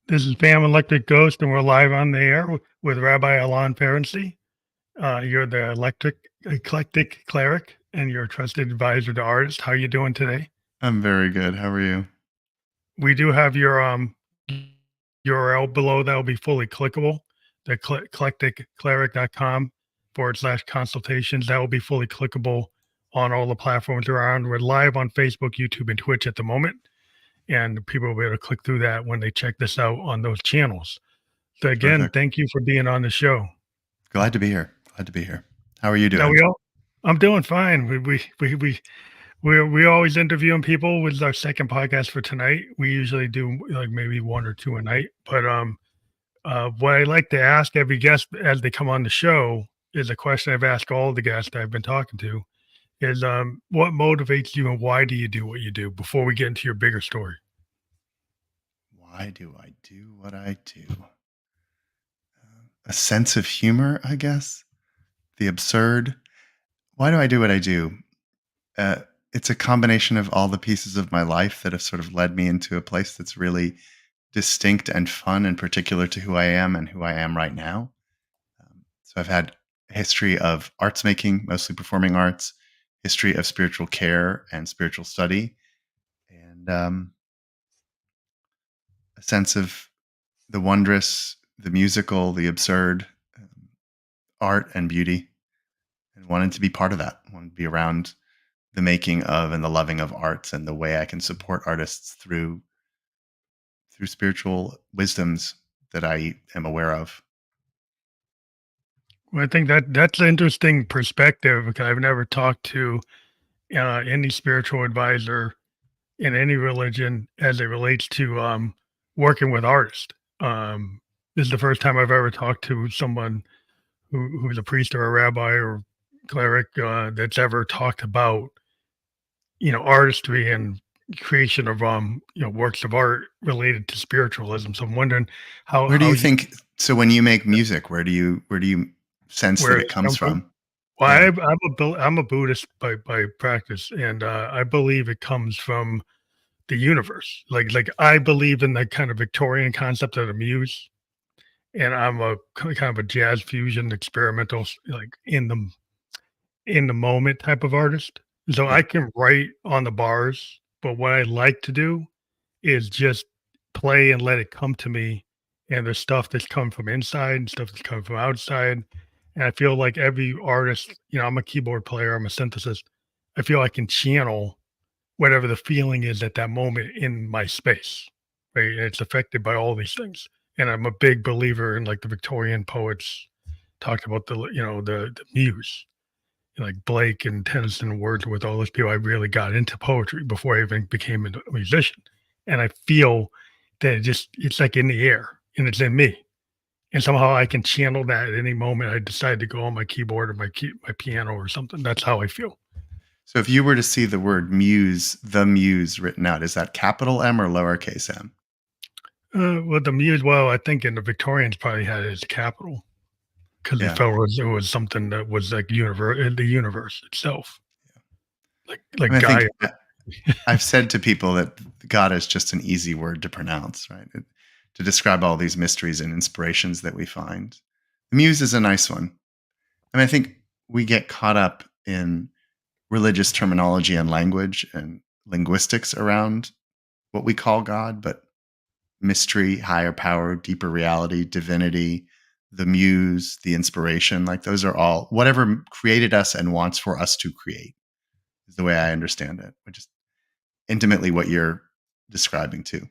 This is Pam Electric Ghost, and we're live on the air with Rabbi Alon Ferency. You're the Eclectic Cleric, and you're a trusted advisor to artists. How you doing today? I'm very good. How are you? We do have your URL below that will be fully clickable. The eclecticcleric.com/consultations. That will be fully clickable on all the platforms around. We're live on Facebook, YouTube, and Twitch at the moment, and people will be able to click through that when they check this out on those channels. So again, Perfect. thank you for being on the show. Glad to be here. Glad to be here. How are you Now doing? I'm doing fine. We're always interviewing people. With our second podcast for tonight. We usually do like maybe one or two a night. But what I like to ask every guest as they come on the show is a question I've asked all the guests I've been talking to is what motivates you and why do you do what you do before we get into your bigger story? Why do I do what I do? A sense of humor, I guess. The absurd. Why do I do what I do? Uh, it's a combination of all the pieces of my life that have sort of led me into a place that's really distinct and fun and particular to who I am and who I am right now. So I've had a history of arts making, mostly performing arts, history of spiritual care and spiritual study, and a sense of the wondrous, the musical, the absurd, art and beauty, and wanted to be part of that. Wanted to be around the making of and the loving of arts and the way I can support artists through spiritual wisdoms that I am aware of. Well, I think that's an interesting perspective because I've never talked to any spiritual advisor in any religion as it relates to working with artists. This is the first time I've ever talked to someone who's a priest or a rabbi or cleric that's ever talked about artistry and creation of works of art related to spiritualism. So I'm wondering Where do how you you think? So when you make music, where do you sense that where it it comes comes from. from? Well, Yeah. I'm a Buddhist by practice, and I believe it comes from the universe. Like I believe in that kind of Victorian concept of the muse, and I'm a kind of a jazz fusion experimental, like in the moment type of artist. So Yeah. I can write on the bars, but what I like to do is just play and let it come to me. And there's stuff that's come from inside and stuff that's come from outside. And I feel like every artist, I'm a keyboard player, I'm a synthesist. I feel I can channel whatever the feeling is at that moment in my space. Right. And it's affected by all these things. And I'm a big believer in like the Victorian poets talked about the muse, like Blake and Tennyson and Wordsworth, all those people. I really got into poetry before I even became a musician. And I feel that it's like in the air and it's in me. And somehow I can channel that at any moment I decide to go on my keyboard or my piano or something. That's how I feel. So if you were to see the word muse, the muse written out, is that capital M or lowercase m? Well, the muse, well, I think in the Victorians probably had it as capital because they Yeah. felt it was something that was like the universe itself, I like mean, I Gaia. think I've said to people that God is just an easy word to pronounce, right? To describe all these mysteries and inspirations that we find. The muse is a nice one. I mean, I think we get caught up in religious terminology and language and linguistics around what we call God, but mystery, higher power, deeper reality, divinity, the muse, the inspiration, like those are all whatever created us and wants for us to create is the way I understand it, which is intimately what you're describing too.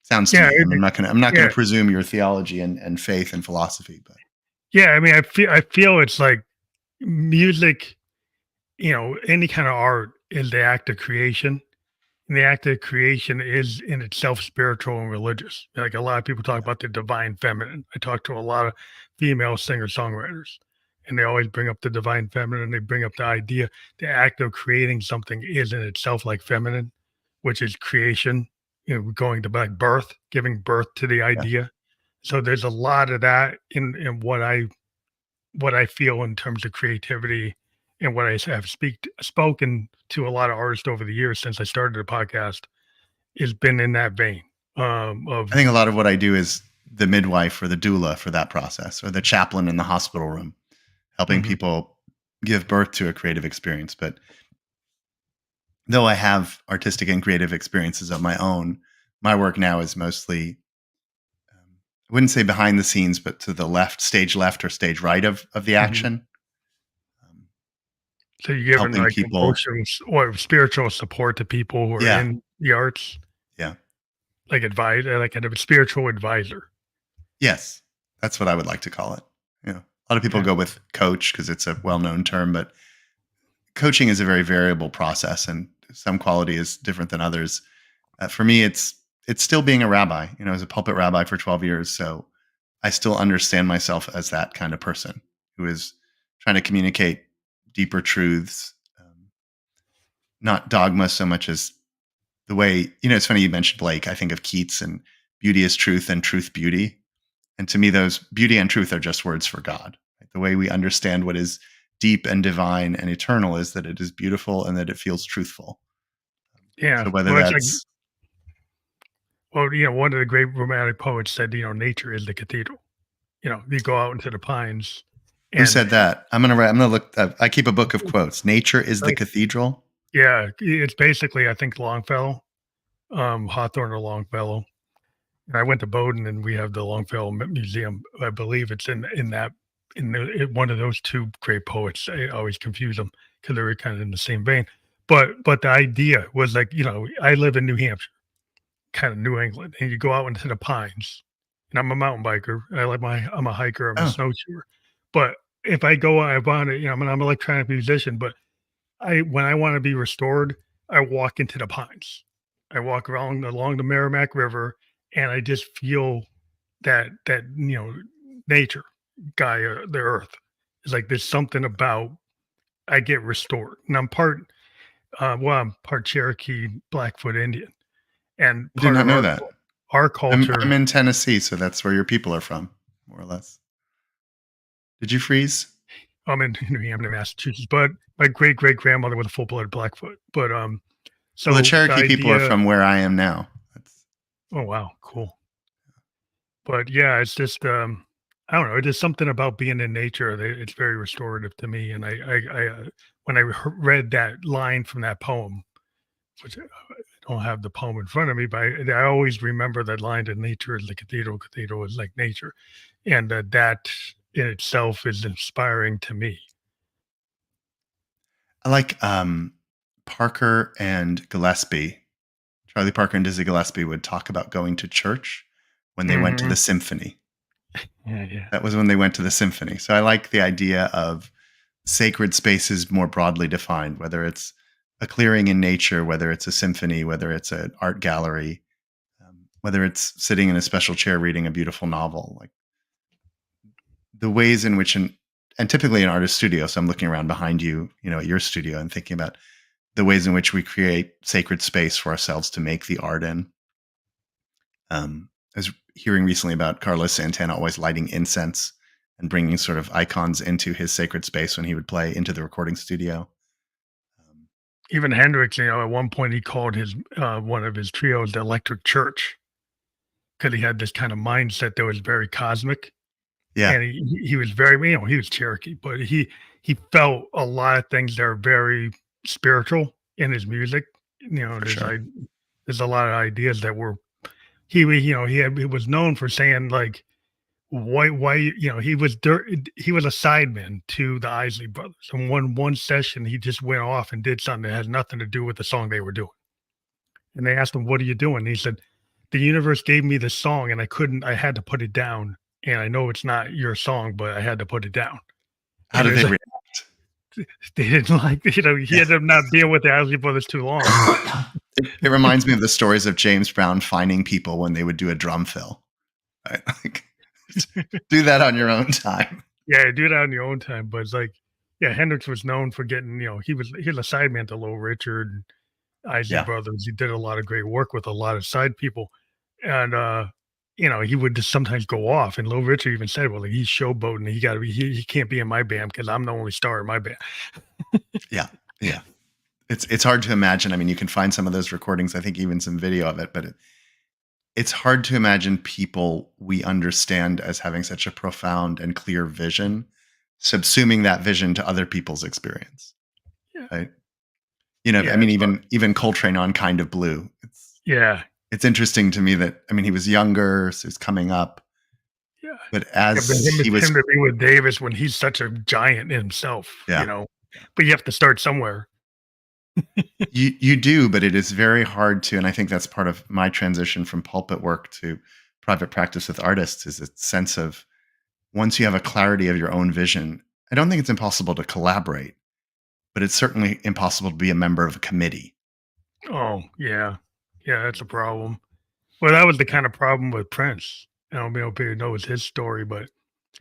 Sounds to Yeah, me. I mean, I'm not yeah, gonna presume your theology and faith and philosophy, but yeah. I mean, I feel it's like music. Any kind of art is the act of creation. And the act of creation is in itself spiritual and religious. Like a lot of people talk yeah, about the divine feminine. I talk to a lot of female singer songwriters, and they always bring up the divine feminine. They bring up the idea, the act of creating something is in itself like feminine, which is creation, going to like birth, giving birth to the yeah. idea. So there's a lot of that in what I feel in terms of creativity and what I have spoken to a lot of artists over the years since I started the podcast has been in that vein I Of think a lot of what I do is the midwife or the doula for that process, or the chaplain in the hospital room, helping mhm, people give birth to a creative experience. But though I have artistic and creative experiences of my own, my work now is mostly, I wouldn't say behind the scenes, but to the left or stage right of the mhm. action, um, So you're giving, helping like, people. emotional or spiritual support to people who are Yeah, in the arts, yeah. like advice, like kind of a spiritual advisor. Yes, that's what I would like to call it. You know, a lot of people Yeah, go with coach because it's a well-known term, but coaching is a very variable process, and some quality is different than others. For me, it's still being a rabbi. You know, as a pulpit rabbi for 12 years, so I still understand myself as that kind of person who is trying to communicate deeper truths, not dogma so much as the way. You know, it's funny you mentioned Blake. I think of Keats and beauty is truth and truth beauty. And to me, those beauty and truth are just words for God. Right? The way we understand what is deep and divine and eternal is that it is beautiful and that it feels truthful. yeah. So whether Well, it's like, that's well, one of the great romantic poets said, nature is the cathedral. You go out into the pines who and said that, I'm gonna look. I keep a book of quotes. Nature is the like, cathedral. yeah, it's basically, I think, Longfellow, Hawthorne or Longfellow. And I went to Bowdoin, and we have the Longfellow Museum. I believe it's in one of those two great poets. I always confuse them because they're kind of in the same vein. But the idea was like, I live in New Hampshire, kind of New England, and you go out into the pines. And I'm a mountain biker. I'm a hiker. I'm a Oh, snowshoer. But if I go, I want to, I'm an electronic musician. But when I want to be restored, I walk into the pines. I walk around along the Merrimack River, and I just feel that nature, Gaia, the earth. It's like there's something about I get restored, and I'm part Cherokee, Blackfoot Indian, and I did part not of know our that. our I'm culture. in Tennessee, so that's where your people are from, more or less. Did you freeze? I'm in New Hampton, Massachusetts, but my great great grandmother was a full blood Blackfoot. But Well, the so the Cherokee people are idea. from where I am now. That's Oh wow, cool. But yeah, it's just, I don't know, there's something about being in nature that it's very restorative to me, and when I read that line from that poem, which I don't have the poem in front of me, but I always remember that line that nature is the cathedral, cathedral is like nature, and that in itself is inspiring to me. I like Parker and Gillespie. Charlie Parker and Dizzy Gillespie would talk about going to church when they went to Mhm. the symphony. Yeah, yeah. That was when they went to the symphony. So I like the idea of sacred spaces more broadly defined, whether it's a clearing in nature, whether it's a symphony, whether it's an art gallery, whether it's sitting in a special chair reading a beautiful novel. Like the ways in which and typically an artist studio. So I'm looking around behind you, you know, at your studio and thinking about the ways in which we create sacred space for ourselves to make the art in. I was hearing recently about Carlos Santana always lighting incense and bringing sort of icons into his sacred space when he would play into the recording studio. Um, Even Hendrix, at one point he called his one of his trios the Electric Church because he had this kind of mindset that was very cosmic. yeah, And he was very, he was Cherokee, but he felt a lot of things that are very spiritual in his music. for sure. There's a lot of ideas that were he was known for saying like why he was a sideman to the Isley Brothers. And one session he just went off and did something that had nothing to do with the song they were doing. And they asked him, "What are you doing?" And he said, "The universe gave me this song, and I had to put it down. And I know it's not your song, but I had to put it down." How And did there's they like, react? they didn't like, he Yeah. ended up not being with the Isley Brothers too long. It reminds me of the stories of James Brown finding people when they would do a drum fill. Right? Like, do that on your own time. Yeah, do that on your own time. But it's like, yeah, Hendrix was known for getting, he was a sideman to Little Richard and Isley Yeah. Brothers. He did a lot of great work with a lot of side people. And he would just sometimes go off. And Little Richard even said, "Well, like, he's showboating. He can't be in my band because I'm the only star in my band." Yeah. Yeah. It's hard to imagine. I mean, you can find some of those recordings, I think even some video of it, but it's hard to imagine people we understand as having such a profound and clear vision, subsuming that vision to other people's experience, Yeah. right? You know, I Yeah, mean, it's hard. even Coltrane on Kind of Blue. Yeah. It's interesting to me that I mean he was younger, so he's coming up, Yeah. but Yeah, but as he was him to be with Davis when he's such a giant himself, you yeah, know? yeah. But you have to start somewhere. You do, but it is very hard to, and I think that's part of my transition from pulpit work to private practice with artists is a sense of once you have a clarity of your own vision, I don't think it's impossible to collaborate, but it's certainly impossible to be a member of a committee. Oh, yeah. Yeah, that's a problem. Well, that was the kind of problem with Prince. I don't know if you know his story, but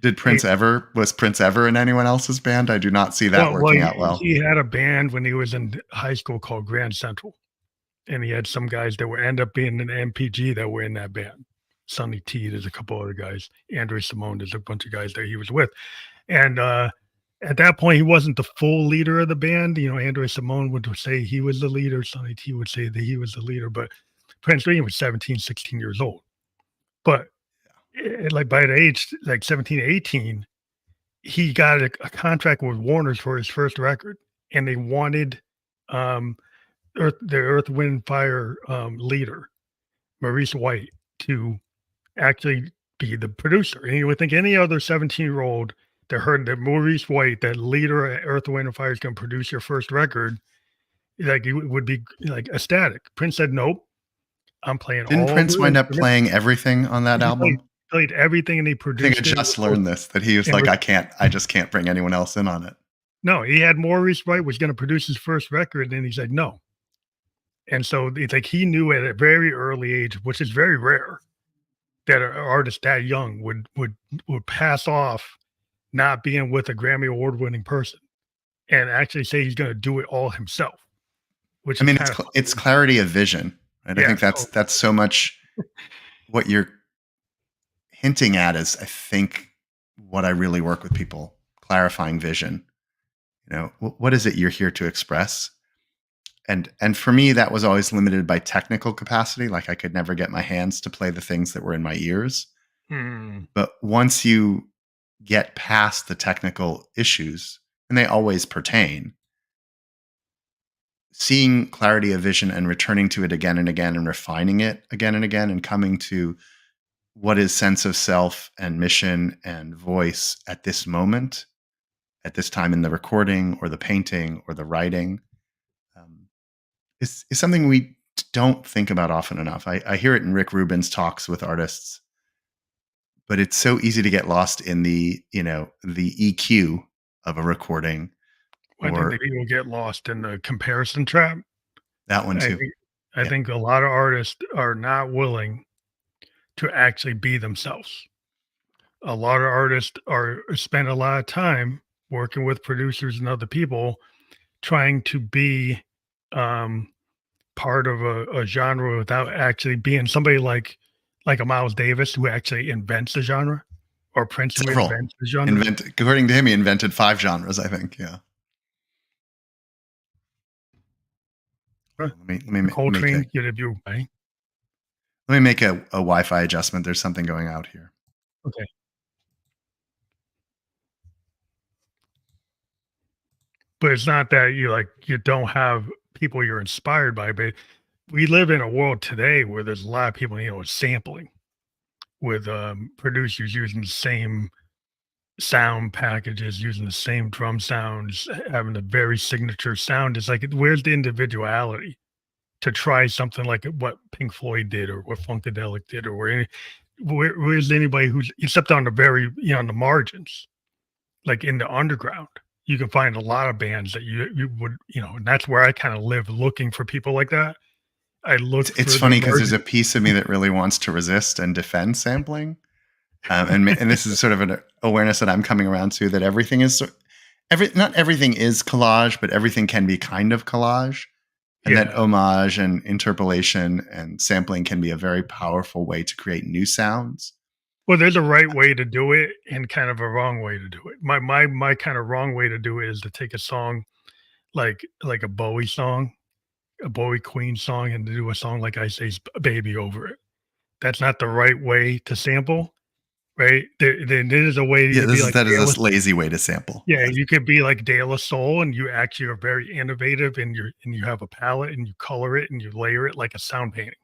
Did he Prince ever was Prince ever in anyone else's band? I do not see that well, working out he well. he had a band when he was in high school called Grand Central, and he had some guys that were end up being an MPG that were in that band. Sonny T, there's a couple other guys. Andrew Simone, there's a bunch of guys that he was with. And at that point, he wasn't the full leader of the band. You know, Andrew Simone would say he was the leader. Sonny T would say that he was the leader. But Prince William was 17, 16 years old. But like by the age like 17, 18, he got a contract with Warner's for his first record. And they wanted um, the Earth, Wind, Fire leader, Maurice White, to actually be the producer. And you would think any other 17-year-old that heard that Maurice White, that leader at Earth, Wind, and Fire, is going to produce your first record, like you would be like ecstatic. Prince said, "Nope, I'm playing Didn't all Prince the wind up instruments." playing everything on that He played album? played everything, and he I think I produced it. just learned this that he was And like, I just can't bring anyone else in on it. no, he had Maurice White was going to produce his first record, and he said no. And so it's like he knew at a very early age, which is very rare, that an artist that young would pass off not being with a Grammy award winning person and actually say he's going to do it all himself, which I is mean, kind of it's clarity of vision, right? I yeah. think that's so much what you're hinting at is I think what I really work with people clarifying vision. You know, what is it you're here to express? And for me, that was always limited by technical capacity. Like I could never get my hands to play the things that were in my ears. Hmm. But once you get past the technical issues, and they always pertain, seeing clarity of vision and returning to it again and again and refining it again and again and coming to what is sense of self and mission and voice at this moment, at this time in the recording or the painting or the writing, um, is something we don't think about often enough. I hear it in Rick Rubin's talks with artists, but it's so easy to get lost in the, you know, the EQ of a recording I think or that people get lost in the comparison trap. that one I too. think I Yeah. think a lot of artists are not willing to actually be themselves. A lot of artists are spend a lot of time working with producers and other people trying to be um, part of a genre without actually being somebody like a Miles Davis who actually invents the genre, or Prince who Several. invents the genre. According to him, he invented 5 genres, I think. Yeah. Huh. Let me make a Coltrane, you if you right? Wi-Fi adjustment. There's something going out here. Okay. But it's not that you don't have people you're inspired by, but we live in a world today where there's a lot of people, sampling with producers using the same sound packages, using the same drum sounds, having a very signature sound. It's like, where's the individuality to try something like what Pink Floyd did or what Funkadelic did, or where's anybody who's except on the very, on the margins, like in the underground. You can find a lot of bands that you would, and that's where I kind of live looking for people like that. I look It's for the funny because there's margin. a piece of me that really wants to resist and defend sampling, and this is sort of an awareness that I'm coming around to that everything is not everything is collage, but everything can be kind of collage, and that Yeah. homage and interpolation and sampling can be a very powerful way to create new sounds. Well, there's a right way to do it and kind of a wrong way to do it. My kind of wrong way to do it is to take a song like a Bowie song, a Bowie Queen song, and to do a song like I Say's Baby over it. that's not the right way to sample, right? There is a way you Yeah, could be like that is De La a lazy way to sample. yeah, Yes. you could be like De La Soul, and you actually are very innovative, and you have a palette, and you color it, and you layer it like a sound painting.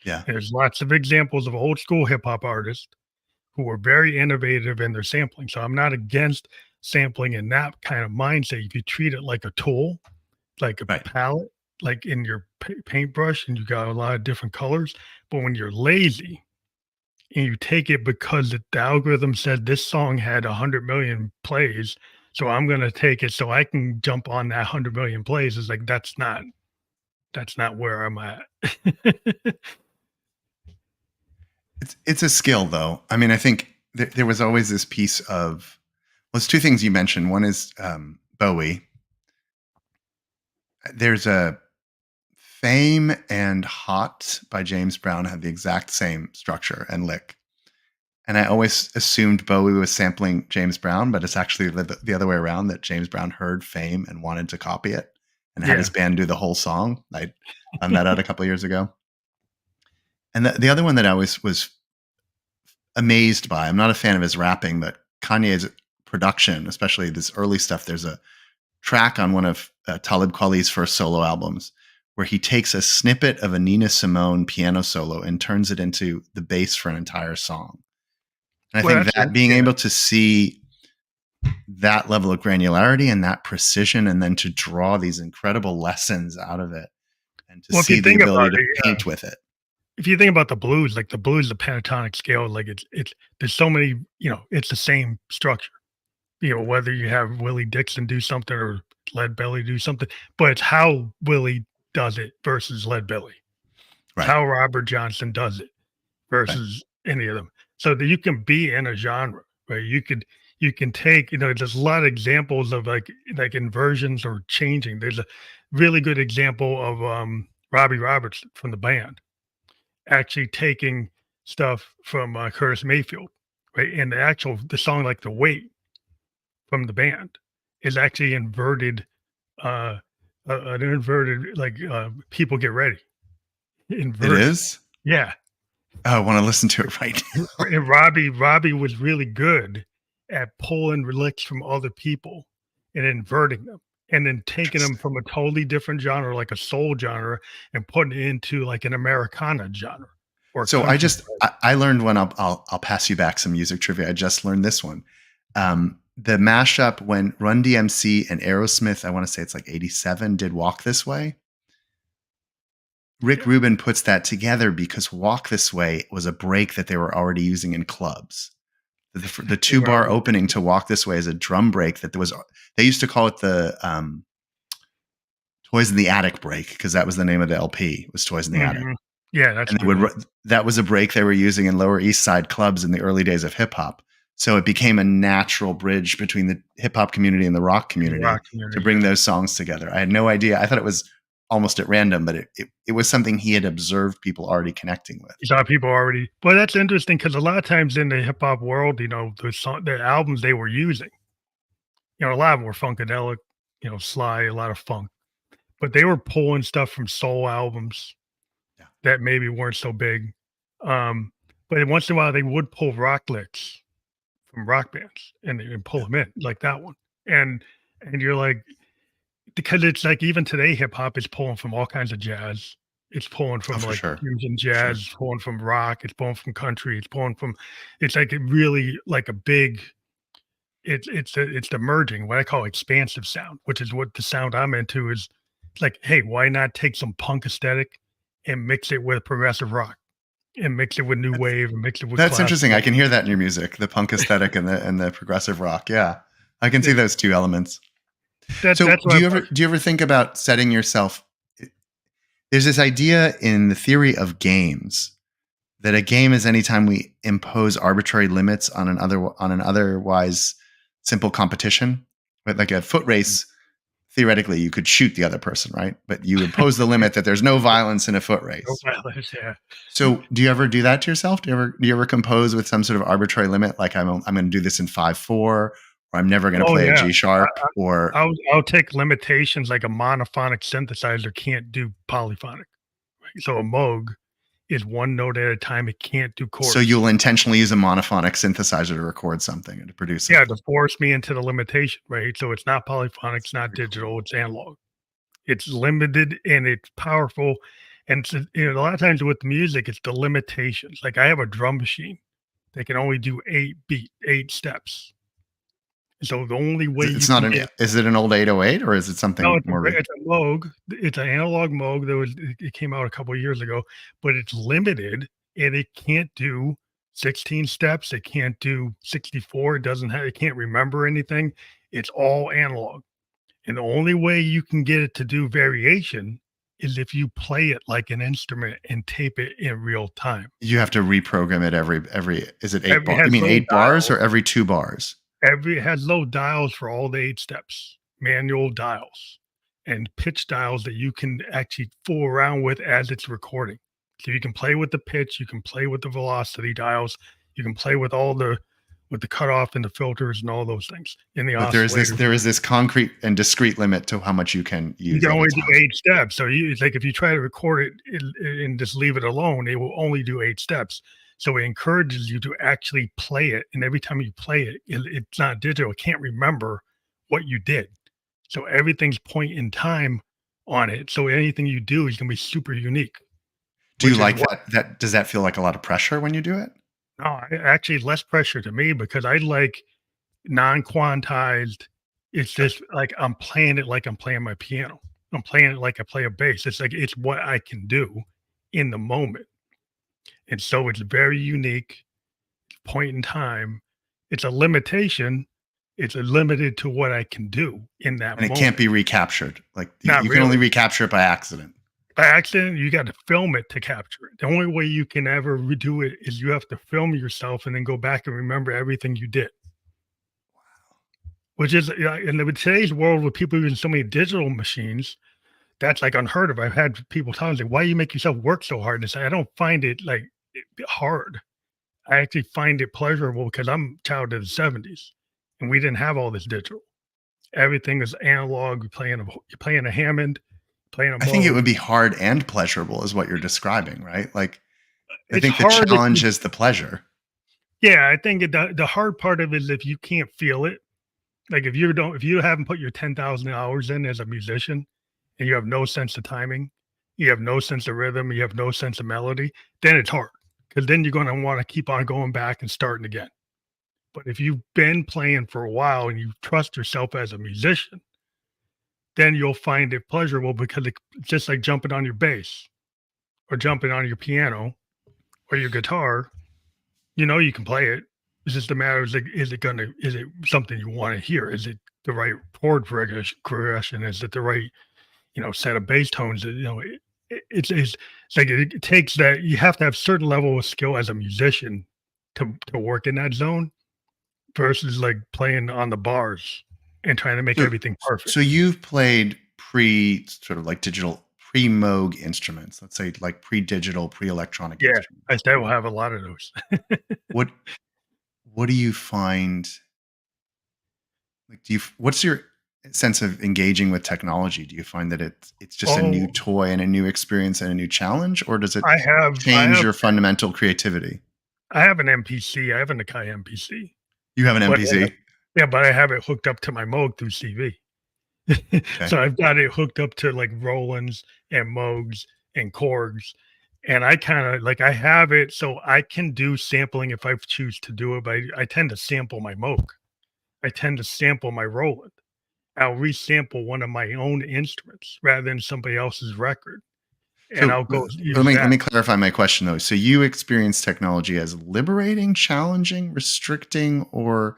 Yeah. And there's lots of examples of old school hip hop artists who were very innovative in their sampling. So I'm not against sampling in that kind of mindset. If you treat it like a tool, like a Right. palette, like in your paintbrush, and you got a lot of different colors. But when you're lazy and you take it because the algorithm said this song had 100 million plays, so I'm going to take it so I can jump on that 100 million plays, is like that's not where I'm at. It's a skill, though. I mean, I think there was always this piece of, well, it's two things you mentioned. One is Bowie. There's a Fame and Hot by James Brown have the exact same structure and lick. And I always assumed Bowie was sampling James Brown, but it's actually the other way around, that James Brown heard Fame and wanted to copy it and had Yeah. his band do the whole song. I found that out a couple of years ago. And the other one that I was amazed by, I'm not a fan of his rapping, but Kanye's production, especially this early stuff, there's a track on one of Talib Kweli's first solo albums where he takes a snippet of a Nina Simone piano solo and turns it into the bass for an entire song. And I Well, think that's that being yeah. able to see that level of granularity and that precision, and then to draw these incredible lessons out of it, and to Well, if you see the think about ability to it, yeah. paint with it. If you think about the blues, like the blues, the pentatonic scale, like it's there's so many, it's the same structure. Whether you have Willie Dixon do something or Lead Belly do something, but it's how Willie does it versus Lead Belly. It's Right. how Robert Johnson does it Right. versus any of them. So that you can be in a genre, right? You can take, there's a lot of examples of like inversions or changing. There's a really good example of Robbie Roberts from the band actually taking stuff from Curtis Mayfield, right? And the song like the weight from the band is actually inverted, uh, an inverted like people get ready It inversion. is. Yeah, Oh, I want to listen to it right now. and Robbie was really good at pulling licks from other people and inverting them, and then taking them Interesting. from a totally different genre, like a soul genre, and putting it into like an Americana genre or So country. I learned one. I'll pass you back some music trivia. I just learned this one. The mashup when Run DMC and Aerosmith, I want to say it's like '87, did Walk This Way. Rick Yeah. Rubin puts that together because Walk This Way was a break that they were already using in clubs. The two bar Well, opening to Walk This Way is a drum break that they used to call it the Toys in the Attic break, because that was the name of the LP, was Toys in the Attic. mhm. Yeah, that's And a good one. that was a break they were using in Lower East Side clubs in the early days of hip hop. So it became a natural bridge between the hip hop community and the rock community Rock to community, bring yeah. those songs together. I had no idea. I thought it was almost at random, but it was something he had observed people already connecting with. You saw people already, but that's interesting because a lot of times in the hip hop world, the albums they were using, a lot of them were funkadelic, Sly, a lot of funk, but they were pulling stuff from soul albums Yeah. that maybe weren't so big. Um, but once in a while, they would pull rock licks from rock bands and pull Yeah. them in like that one. And you're like, because it's like even today, hip hop is pulling from all kinds of jazz. It's pulling Oh, from for like sure. fusion For jazz, sure. it's pulling from rock, it's pulling from country, it's like a really like a big, it's the merging, what I call expansive sound, which is what the sound I'm into is like, hey, why not take some punk aesthetic and mix it with progressive rock and mix it with new That's wave and mix it with that's interesting. I classical. can hear that in your music, the punk aesthetic and the progressive rock. Yeah. I can see Yeah, those two elements. So that's what I'm do you ever think about setting yourself, there's this idea in the theory of games that a game is anytime we impose arbitrary limits on an otherwise simple competition. But like a foot race, theoretically, you could shoot the other person, right? But you impose the limit that there's no violence in a foot no race. violence, yeah. So, do you ever do that to yourself? Do you ever compose with some sort of arbitrary limit, like I'm going to do this in 5/4, or I'm never going to Oh play a yeah. G sharp, or I'll take limitations like a monophonic synthesizer can't do polyphonic. Right? So a Moog is one note at a time. It can't do So chords. you'll intentionally use a monophonic synthesizer to record something and to produce Yeah, to something. force me into the limitation, right? So it's not polyphonic, it's not Very cool. digital, it's analog. It's limited and it's powerful. And so, a lot of times with music, it's the limitations. Like I have a drum machine that can only do 8 steps. So the only way you It's not can an get is it an old 808 or is it no, something more it's a Moog. It's an analog Moog that was it came out a couple of years ago, but it's limited and it can't do 16 steps. It can't do 64. It can't remember anything. It's all analog. And the only way you can get it to do variation is if you play it like an instrument and tape it in real time. you have to reprogram it every is it 8 Every bar you has mean low 8 bars dials. or every 2 bars? Every has low dials for all the 8 steps, manual dials, and pitch dials that you can actually fool around with as it's recording. So you can play with the pitch, you can play with the velocity dials, you can play with the cutoff and the filters and all those things in the But oscillator. there is this concrete and discrete limit to how much you can You use can at a only do time. 8 steps. So it's like if you try to record it and just leave it alone, it will only do 8 steps. So it encourages you to actually play it, and every time you play it, it's not digital. It can't remember what you did. So everything's point in time on it. So anything you do is gonna be super unique, Do you which is like what that does that feel like a lot of pressure when you do it? no, actually less pressure to me because I like non-quantized. It's Okay. just like I'm playing it like I'm playing my piano. I'm playing it like I play a bass. It's like it's what I can do in the moment. And so it's very unique point in time. It's a limitation. It's a limited to what I can do in that And it can't moment. be recaptured. Like Not you can only really. recapture it by accident. By accident, you got to film it to capture it. The only way you can ever redo it is you have to film yourself and then go back and remember everything you did. Which is, yeah, in today's world with people using so many digital machines, that's like unheard of. I've had people tell me, like, "Why do you make yourself work so hard?" And I say, "I don't find it like hard. I actually find it pleasurable because I'm a child of the '70s, and we didn't have all this digital. Everything is analog. You're playing a Hammond, playing a I think it Moog. would be hard and pleasurable is what you're describing, right? Like I It's think the hard if challenge you, is the pleasure. yeah. I think the hard part of it is if you can't feel it. Like if you haven't put your 10,000 hours in as a musician, and you have no sense of timing, you have no sense of rhythm, you have no sense of melody, then it's hard because then you're going to want to keep on going back and starting again. But if you've been playing for a while and you trust yourself as a musician, then you'll find it pleasurable because it's just like jumping on your bass or jumping on your piano or your guitar. You know you can play it. It's just a matter of like, is it something you want to hear? Is it the right chord progression? Is it the right set of bass tones? It's like it takes that you have to have certain level of skill as a musician to work in that zone versus like playing on the bars and trying to make So everything perfect. so you've played pre sort of like digital pre-Moog instruments, let's say like pre-digital, pre-electronic Yeah, I instruments. still have a lot of those. What what do you find like what's your sense of engaging with technology? Do you find that it's just a new Oh, toy and a new experience and a new challenge, or does it I have I change have your fundamental creativity? I have an MPC. I have an Akai MPC, You have an but MPC? yeah, but I have it hooked up to my Moog through CV. Okay. So I've got it hooked up to like Roland's and Moogs and Korgs. And I kind of like I have it so I can do sampling if I choose to do it, but I tend to sample my Moog. I tend to sample my Roland. I'll resample one of my own instruments rather than somebody else's record. And So, I'll go let use me that. clarify my question though. So you experience technology as liberating, challenging, restricting, or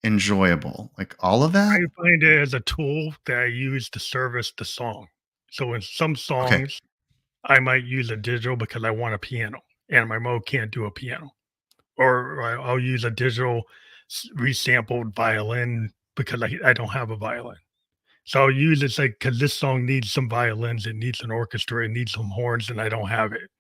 enjoyable? Like all of I that? find it as a tool that I use to service the song. So in some Okay. songs, I might use a digital because I want a piano and my Moog can't do a piano. Or I'll use a digital resampled violin because I don't have a violin. So I'll use it's like because this song needs some violins, it needs an orchestra, it needs some horns, and I don't have it.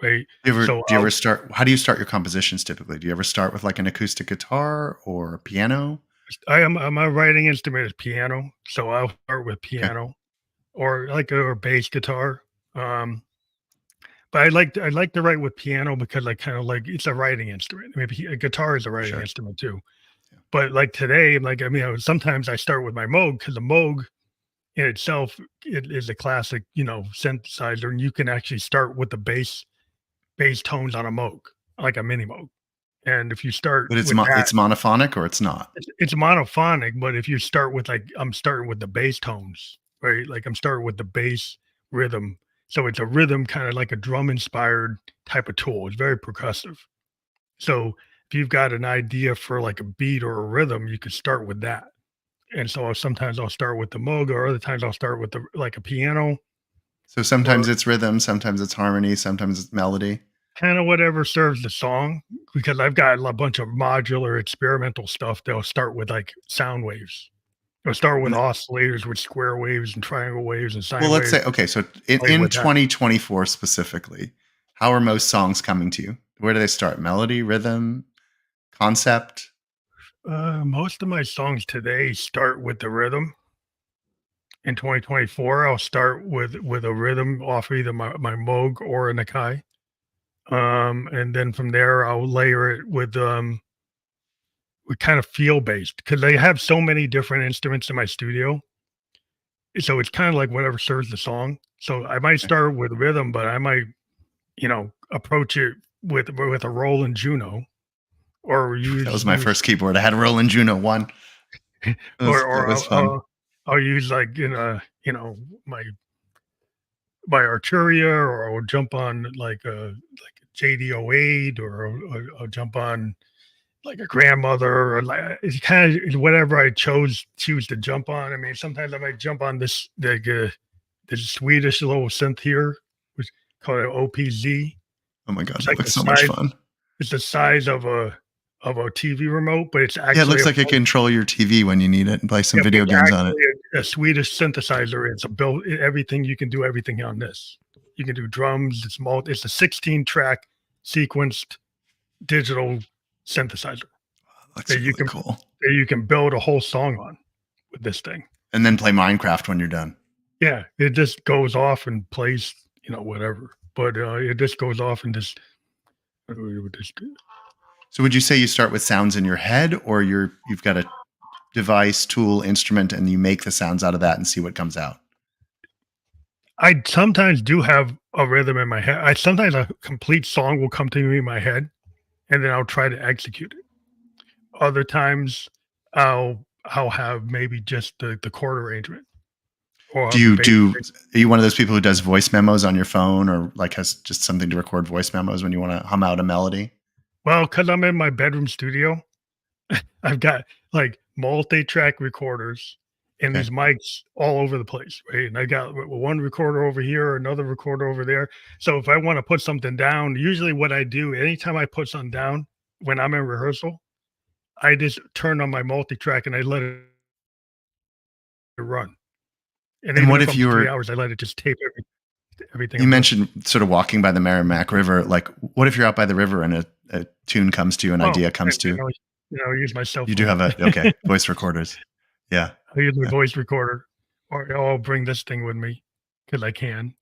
Right. So Do you ever start how do you start your compositions typically? Do you ever start with like an acoustic guitar or a piano? my writing instrument is piano. So I'll start with Okay. piano or like or bass guitar. Um, But I like to write with piano because I kind of like it's a writing instrument. Maybe a guitar is a For writing sure. instrument too. Yeah. But like today, like I mean, sometimes I start with my Moog because the Moog in itself it is a classic, synthesizer, and you can actually start with the bass tones on a Moog, like a mini Moog. And if you start But with that, it's monophonic or it's not. it's monophonic. But if you start with like I'm starting with the bass tones, right? Like I'm starting with the bass rhythm. So it's a rhythm, kind of like a drum inspired type of tool. It's very percussive. So if you've got an idea for like a beat or a rhythm, you could start with that. And so sometimes I'll start with the Moog, or other times I'll start with like a piano, So or sometimes it's rhythm, sometimes it's harmony, sometimes it's melody. kind of whatever serves the song. Because I've got a bunch of modular experimental stuff. They'll start with like sound waves. They'll start with And oscillators with square waves and triangle waves and well, sine let's waves. say okay. So Play in with that. 2024 specifically, how are most songs coming to you? Where do they start? Melody, rhythm, concept? Most of my songs today start with the rhythm. In 2024, I'll start with a rhythm off either my Moog or a Nakai. And then from there, I'll layer it with kind of feel based because I have so many different instruments in my studio. So it's kind of like whatever serves the song. So I might Okay. start with rhythm, but I might, approach it with a Roland Juno, or That was use my use first keyboard. I had Roland Juno 1. That or was fun. I'll use like my Arturia, or I'll jump on like a JD08, or I'll jump on like a grandmother, or like it's kind of whatever I choose to jump on. I mean, sometimes I might jump on this Swedish little synth here, which called an OPZ. Oh my god, It's that like looks so much fun. the size of a TV remote, but it's Yeah, it actually looks like it can control your TV when you need it and play some video it's games on it. actually a Swedish synthesizer. It's a built everything you can do everything on this. You can do drums. It's a 16 track sequenced digital synthesizer Looks that you really can cool. build a whole song on with this thing. And then play Minecraft when you're done. Yeah, it just goes off and plays, whatever. But it just goes off and just So would you say you start with sounds in your head, or you've got a device, tool, instrument, and you make the sounds out of that and see what comes out? I sometimes do have a rhythm in my head. I sometimes a complete song will come to me in my head, and then I'll try to execute it. Other times, I'll have maybe just the chord arrangement, or I'll Do have the you bass. do are you one of those people who does voice memos on your phone, or like has just something to record voice memos when you want to hum out a melody? Well, because I'm in my bedroom studio, I've got like multi-track recorders and Okay. these mics all over the place, right? And I got one recorder over here, another recorder over there. So if I want to put something down, usually what I do anytime I put something down when I'm in rehearsal, I just turn on my multi-track and I let it run. And And even what if if I'm 3 you're hours, I let it just tape everything you I'm doing. mentioned sort of walking by the Merrimack River. Like, what if you're out by the river and a tune comes to you, an Oh, idea comes to and you? I use my cell You do phone. have okay, voice recorders. Yeah. I use my Yeah. voice recorder, or I'll bring this thing with me because I can.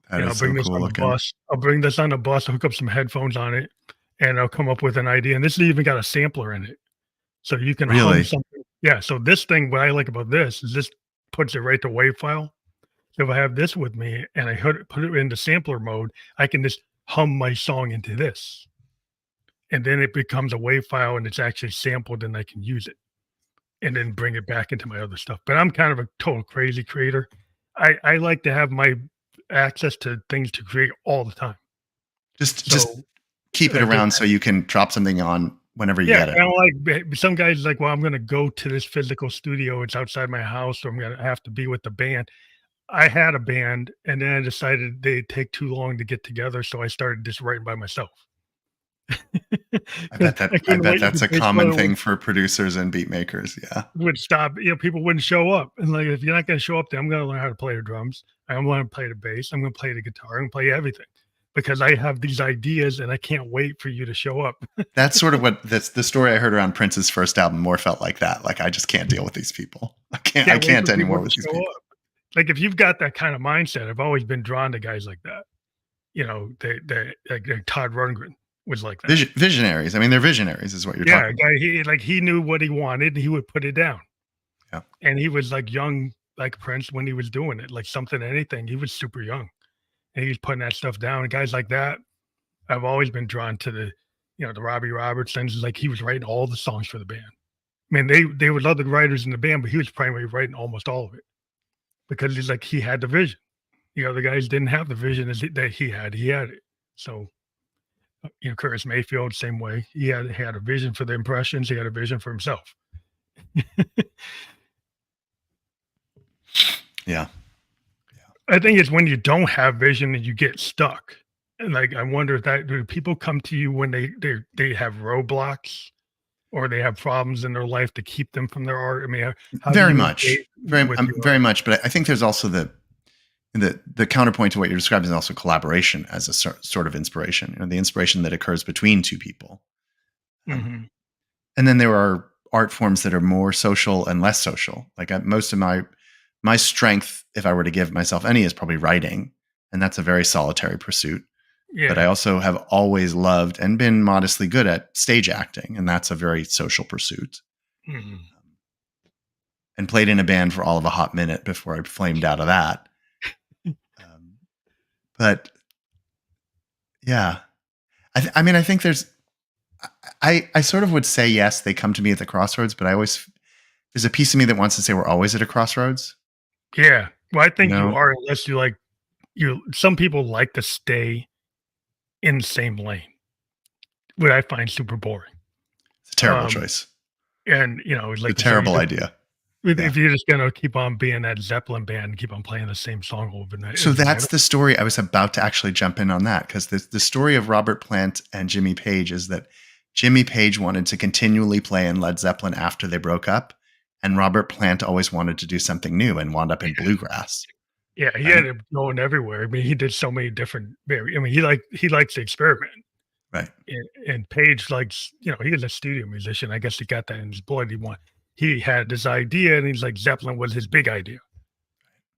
That I'll is so bring this cool on the looking. bus. I'll bring this on the bus, hook up some headphones on it, and I'll come up with an idea. And this has even got a sampler in it. So you can hum Really? something. Yeah. So this thing, what I like about this is this puts it right to WAV file. So if I have this with me and I put it into sampler mode, I can just hum my song into this. And then it becomes a WAV file and it's actually sampled and I can use it and then bring it back into my other stuff. But I'm kind of a total crazy creator. I like to have my access to things to create all the time. Just So keep it I just around so you can drop something on whenever you yeah, get it. kind of like some guys like, well, I'm gonna go to this physical studio. It's outside my house, so I'm gonna have to be with the band. I had a band, and then I decided they'd take too long to get together, so I started just writing by myself. Because I I couldn't bet wait that's because a common thing for producers and beat makers. Yeah. would stop. People wouldn't show up, and like if you're not gonna show up, then I'm gonna learn how to play the drums. I'm gonna play the bass. I'm gonna play the guitar. I'm gonna play everything because I have these ideas, and I can't wait for you to show up. That's sort of what that's the story I heard around Prince's first album more felt like that. Like I just can't deal with these people. I Can't wait can't for people anymore to with these show people. up. Like if you've got that kind of mindset, I've always been drawn to guys like that. like Todd Rundgren was like that. Visionaries. I mean, they're visionaries, is what you're Yeah, talking about. guy, he knew what he wanted, he would put it down. Yeah. And he was like young, like Prince when he was doing it, like something, anything. He was super young and he was putting that stuff down. And guys like that, I've always been drawn to the Robbie Robertsons. Like he was writing all the songs for the band. I mean, they would love the writers in the band, but he was primarily writing almost all of it because he's like, he had the vision. The guys didn't have the vision that he had. He had it. So, Curtis Mayfield, same way. He had a vision for the impressions. He had a vision for himself. Yeah. I think it's when you don't have vision and you get stuck. And like, I wonder if do people come to you when they have roadblocks or they have problems in their life to keep them from their art? I mean, how do Very you much. engage with your Very much. But I think there's also the counterpoint to what you're describing is also collaboration as a sort of inspiration, the inspiration that occurs between two people. Mhm. And then there are art forms that are more social and less social. Like most of my strength, if I were to give myself any, is probably writing. And that's a very solitary pursuit. Yeah. But I also have always loved and been modestly good at stage acting. And that's a very social pursuit. Mhm. And played in a band for all of a hot minute before I flamed out of that. But yeah, I mean, I think I sort of would say, yes, they come to me at the crossroads, but there's a piece of me that wants to say we're always at a crossroads. Yeah. Well, I think you No, are, unless some people like to stay in the same lane, which I find super boring. it's a terrible Um, choice. and It's like a I said, terrible idea. Yeah. if you're just gonna keep on being that Zeppelin band and keep on playing the same song over and So over that's the story. I was about to actually jump in on that because the story of Robert Plant and Jimmy Page is that Jimmy Page wanted to continually play in Led Zeppelin after they broke up, and Robert Plant always wanted to do something new and wound up in bluegrass. Yeah, he Right. ended up going everywhere. I mean, he did so many different I mean, he likes to experiment. Right. And Page likes, he is a studio musician. I guess he got that in his blood. He had this idea, and he's like, Zeppelin was his big idea.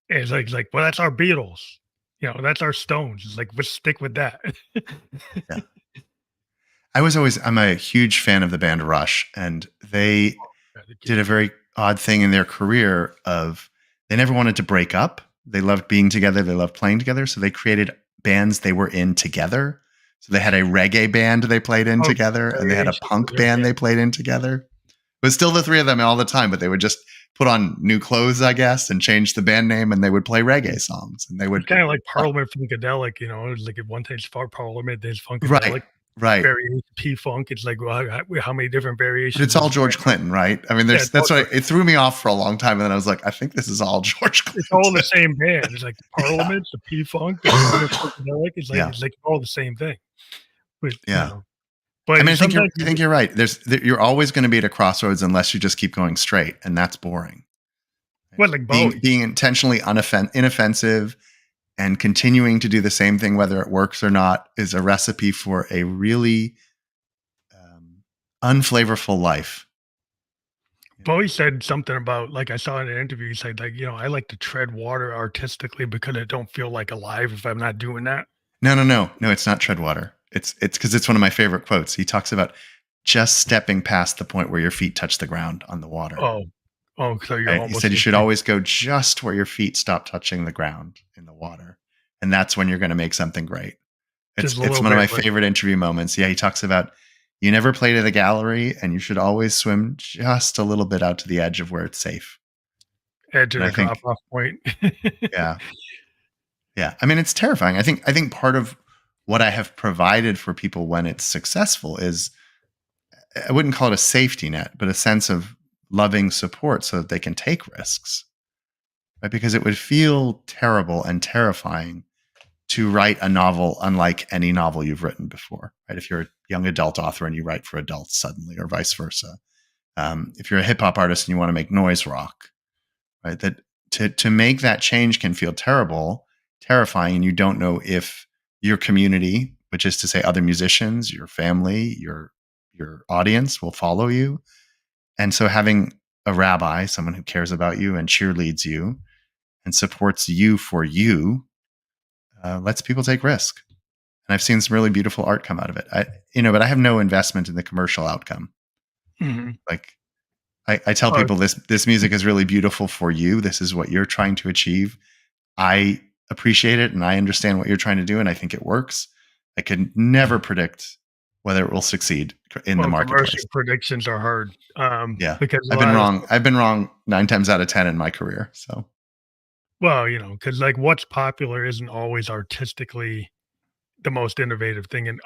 And it's like, well, that's our Beatles. That's our Stones. It's like, let's stick with that. Yeah. I'm a huge fan of the band Rush, and they did a very odd thing in their career of they never wanted to break up. They loved being together. They loved playing together. So they created bands they were in together. So they had a reggae band they played in together, and they had a punk band they played in together. It was still the three of them all the time, but they would just put on new clothes, I guess, and change the band name, and they would play reggae songs. And they would kind of like Parliament Funkadelic, it was like at one time it's Parliament, there's Funkadelic, right. variation P-Funk. It's like, well, how many different variations? But it's all George Clinton, right? I mean, that's why it threw me off for a long time, and then I was like, I think this is all George Clinton. It's all the same band. It's like Parliament, the P-Funk, the Funkadelic. It's like all the same thing. But, but I mean, I think you're right. You're always going to be at a crossroads unless you just keep going straight, and that's boring. Well, like being intentionally inoffensive and continuing to do the same thing, whether it works or not, is a recipe for a really unflavorful life. Bowie said something about, like I saw in an interview, he said, like, I like to tread water artistically because I don't feel like alive if I'm not doing that. No, it's not tread water. It's because it's one of my favorite quotes. He talks about just stepping past the point where your feet touch the ground on the water. So you're almost. He said you should always go just where your feet stop touching the ground in the water, and that's when you're going to make something great. It's one of my favorite interview moments. Yeah, he talks about you never play to the gallery, and you should always swim just a little bit out to the edge of where it's safe. Edge of the drop-off point. Yeah. I mean, it's terrifying. I think part of what I have provided for people when it's successful is, I wouldn't call it a safety net, but a sense of loving support so that they can take risks, right? Because it would feel terrible and terrifying to write a novel unlike any novel you've written before, right? If you're a young adult author and you write for adults suddenly, or vice versa. If you're a hip hop artist and you want to make noise rock, right? That to make that change can feel terrifying, and you don't know if your community, which is to say other musicians, your family, your audience, will follow you. And so having a rabbi, someone who cares about you and cheerleads you and supports you for you, lets people take risk. and I've seen some really beautiful art come out of it. But I have no investment in the commercial outcome. Mhm. Like I tell Oh, people this music is really beautiful for you. This is what you're trying to achieve. I appreciate it and I understand what you're trying to do and I think it works. I can never predict whether it will succeed in the well, marketplace. commercial predictions are hard, Yeah. because a I've been lot of wrong. I've been wrong 9 times out of 10 in my career. So, well, because like, what's popular isn't always artistically the most innovative thing in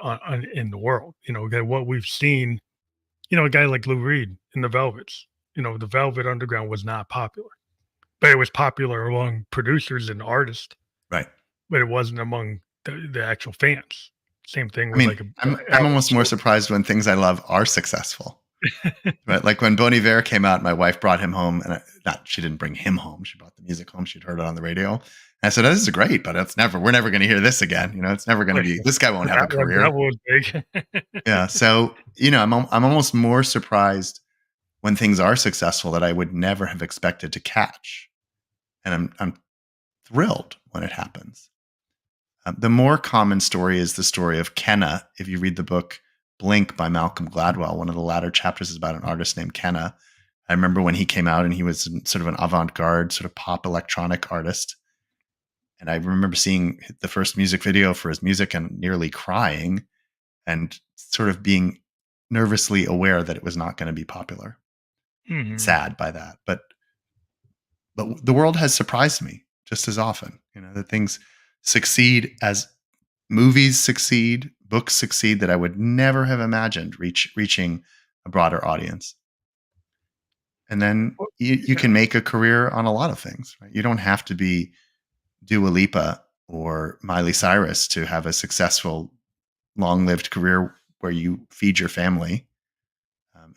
the world, that what we've seen, a guy like Lou Reed in the Velvets, the Velvet Underground was not popular, but it was popular among producers and artists, right. but it wasn't among the actual fans. Same thing I with, mean, like, I'm Alex almost more Chilton. surprised when things I love are successful. Right? Like when Bon Iver came out, my wife brought him home, and she didn't bring him home. She brought the music home. She'd heard it on the radio. And I said, "Oh, this is great, but we're never going to hear this again. It's never going to Like, be. This guy won't have a that career." was big. Yeah. So I'm almost more surprised when things are successful that I would never have expected to catch, and I'm thrilled when it happens. The more common story is the story of Kenna. If you read the book Blink by Malcolm Gladwell, one of the latter chapters is about an artist named Kenna. I remember when he came out and he was sort of an avant-garde, sort of pop electronic artist. And I remember seeing the first music video for his music and nearly crying and sort of being nervously aware that it was not going to be popular. Mhm. Sad by that. But the world has surprised me just as often, that things succeed as movies succeed, books succeed that I would never have imagined reaching a broader audience. And then Well, you yeah. can make a career on a lot of things. Right? You don't have to be Dua Lipa or Miley Cyrus to have a successful, long-lived career where you feed your family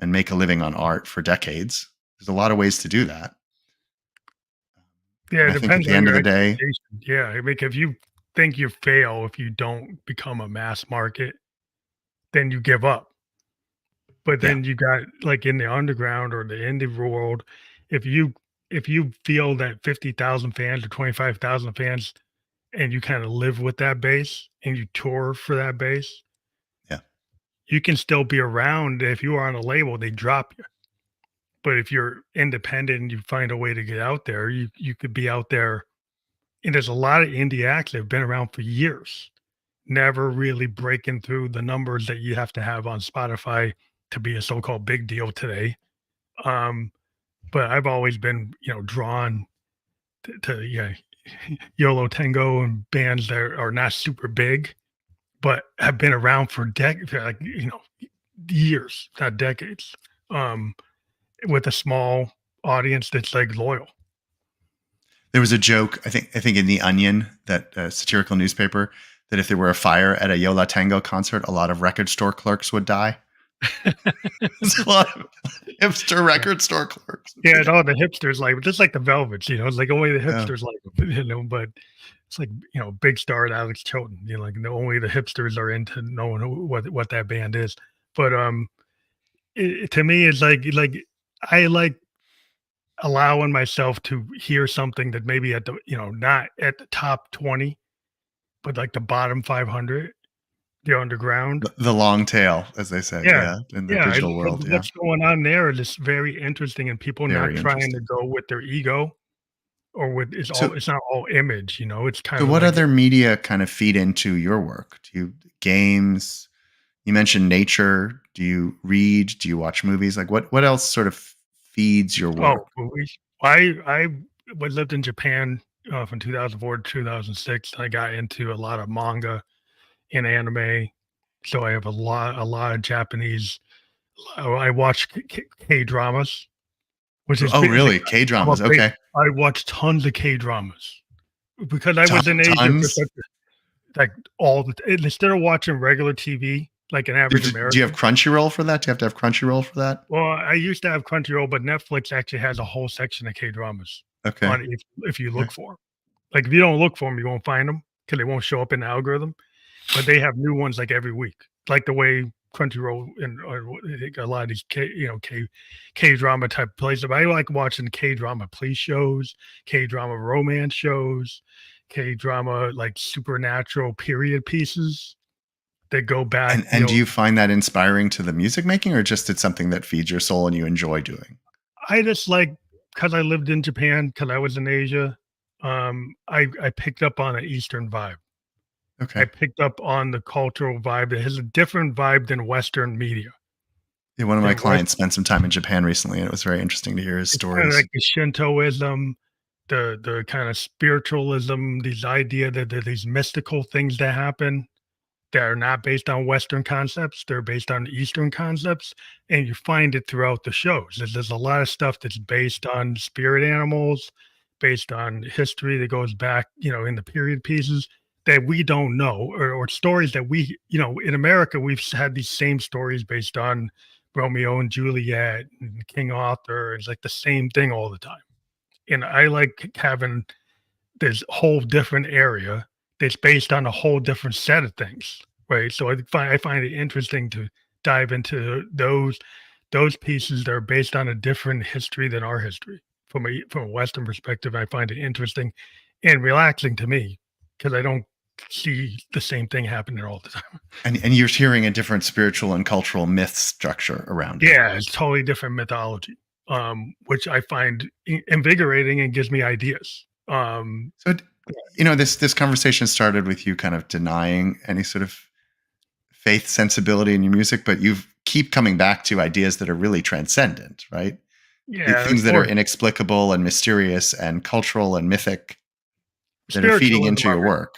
and make a living on art for decades. There's a lot of ways to do that. Yeah, And it I think at depends the on end of your the day, expectations. Yeah, I mean, if you think you fail if you don't become a mass market, then you give up. But yeah, then you got, like, in the underground or the indie world, if you feel that 50,000 fans or 25,000 fans and you kinda live with that base and you tour for that base, yeah, you can still be around. If you are on a label, they drop you. But if you're independent and you find a way to get out there, you could be out there. And there's a lot of indie acts that have been around for years, never really breaking through the numbers that you have to have on Spotify to be a so-called big deal today. Um, but I've always been, drawn to yeah, YOLO Tango and bands that are not super big, but have been around for like, years, not decades. Um, with a small audience that's like loyal. there was a joke. I think in the Onion, that satirical newspaper, that if there were a fire at a Yola Tango concert, a lot of record store clerks would die. There's a lot of hipster record store clerks. Yeah, and all the hipsters like just like the Velvets, it's like only the Yeah. hipsters like 'em, but it's like, big star and Alex Chilton, like only the hipsters are into knowing what that band is. But to me, it's like I like allowing myself to hear something that maybe at the not at the top 20, but like the bottom 500, the underground. The long tail, as they say, Yeah, yeah, in the yeah, digital because world, yeah. what's going on there is very interesting, and people not Very trying to interesting. go with their ego or with So it's not all image, it's so kind of what like other media kind of feed into your work? Do you games? You mentioned nature. Do you read? Do you watch movies? Like what else sort of feeds your oh, work? movies. I was lived in Japan, from 2004 to 2006. I got into a lot of manga and anime, so I have a lot of Japanese. I watch K-dramas, which is Oh, big. really? I'm a K-dramas, big okay. I watch tons of K-dramas because I was in Asia for Tons? such like all the instead of watching regular TV like an average Do you have American. Crunchyroll for that? Do you have to have Crunchyroll for that? Well, I used to have Crunchyroll, but Netflix actually has a whole section of K-dramas Okay, on if you okay. look for 'em. Like, if you don't look for them, you won't find them because they won't show up in the algorithm, but they have new ones, like, every week, like the way Crunchyroll and a lot of these K-drama type places. But I like watching K-drama police shows, K-drama romance shows, K-drama, like, supernatural period pieces. that go back, And do you find that inspiring to the music making, or just it's something that feeds your soul and you enjoy doing? I just like, because I lived in Japan, because I was in Asia, I picked up on an Eastern vibe. I Okay. picked up on the cultural vibe. It has a different vibe than Western media. Yeah, one of my Than West clients spent some time in Japan recently, and it was very interesting to hear his It's kinda stories. like the Shintoism, the kinda spiritualism, these idea that there are these mystical things that happen that are not based on Western concepts, they're based on Eastern concepts, and you find it throughout the shows. There's a lot of stuff that's based on spirit animals, based on history that goes back, in the period pieces that we don't know, or stories that in America, we've had these same stories based on Romeo and Juliet and King Arthur. It's like the same thing all the time. And I like having this whole different area that's based on a whole different set of things, right? So I find it interesting to dive into those pieces that are based on a different history than our history. From a Western perspective, I find it interesting and relaxing to me because I don't see the same thing happening all the time. And you're hearing a different spiritual and cultural myth structure around it. Yeah, it's totally different mythology, which I find invigorating and gives me ideas. So, this conversation started with you kind of denying any sort of faith sensibility in your music, but you keep coming back to ideas that are really transcendent, right? Yeah, Things that are inexplicable and mysterious and cultural and mythic that are feeding spiritualism. into your work.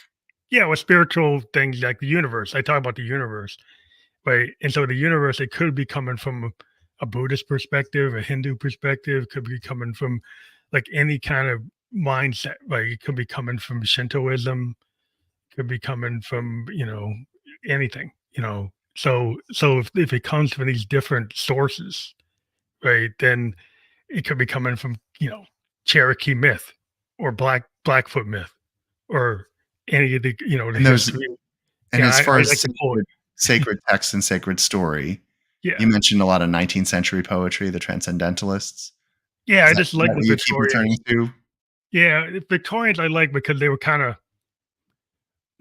Yeah, with spiritual things like the universe. I talk about the universe, right? And so the universe, it could be coming from a Buddhist perspective, a Hindu perspective, could be coming from like any kind of mindset. Like it could be coming from Shintoism, could be coming from, anything, So if it comes from these different sources, right, then it could be coming from, Cherokee myth or Blackfoot myth or any of the And those history. and Yeah, as far I as like to pull it. sacred text and sacred story, you Yeah. mentioned a lot of 19th century poetry, the transcendentalists. Yeah, I Is that just like the what you keep returning Victorians. to? Yeah, the Victorians I like because they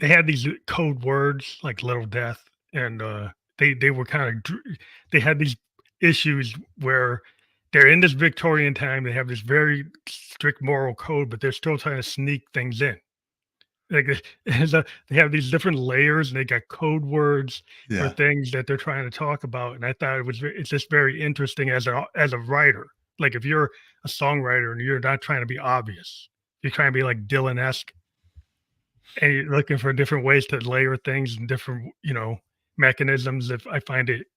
had these code words like Little Death, and, they were kinda they had these issues where they're in this Victorian time, they have this very strict moral code, but they're still trying to sneak things in. Like, they have these different layers, and they got code words for Yeah. things that they're trying to talk about, and I thought it's just very interesting as a writer. Like, if you're a songwriter and you're not trying to be obvious, you're trying to be like Dylan-esque, and you're looking for different ways to layer things and different, mechanisms. If I find it,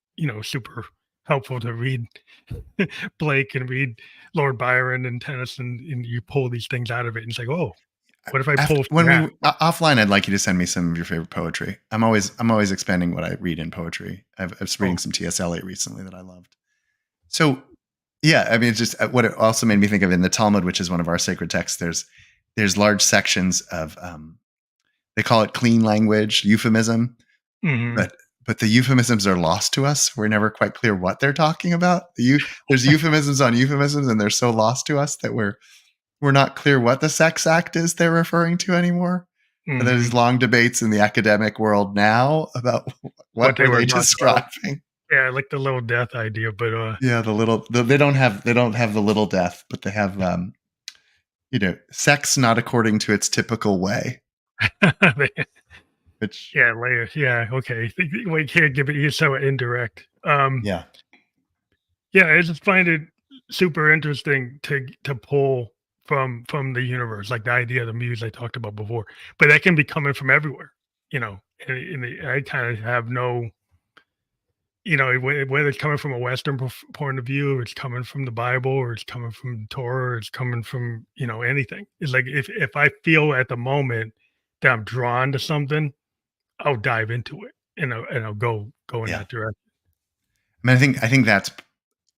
super helpful to read Blake and read Lord Byron and Tennyson, and you pull these things out of it, and it's like, "Oh, what if I After pull from when that?" offline, I'd like you to send me some of your favorite poetry. I'm always expanding what I read in poetry. I was reading Oh, some T.S. Eliot recently that I loved. So, yeah, I mean, it's just what it also made me think of in the Talmud, which is one of our sacred texts. There's large sections of they call it clean language, euphemism, mhm. but the euphemisms are lost to us. We're never quite clear what they're talking about. There's euphemisms on euphemisms, and they're so lost to us that we're not clear what the sex act is they're referring to anymore. And there's Mhm. long debates in the academic world now about What what they were were they talking about. describing. Yeah, I like the little death idea, but, Yeah, they don't have the little death, but they have sex not according to its typical way, they which yeah, layers, yeah, okay. We can't give it you're so indirect. yeah. Yeah, I just find it super interesting to pull from the universe, like the idea of the muse I talked about before, but that can be coming from everywhere, I kinda have no whether it's coming from a Western point of view, or it's coming from the Bible, or it's coming from Torah, or it's coming from, anything. It's like if I feel at the moment that I'm drawn to something, I'll dive into it, and I'll go in Yeah. that direction. I mean, I think that's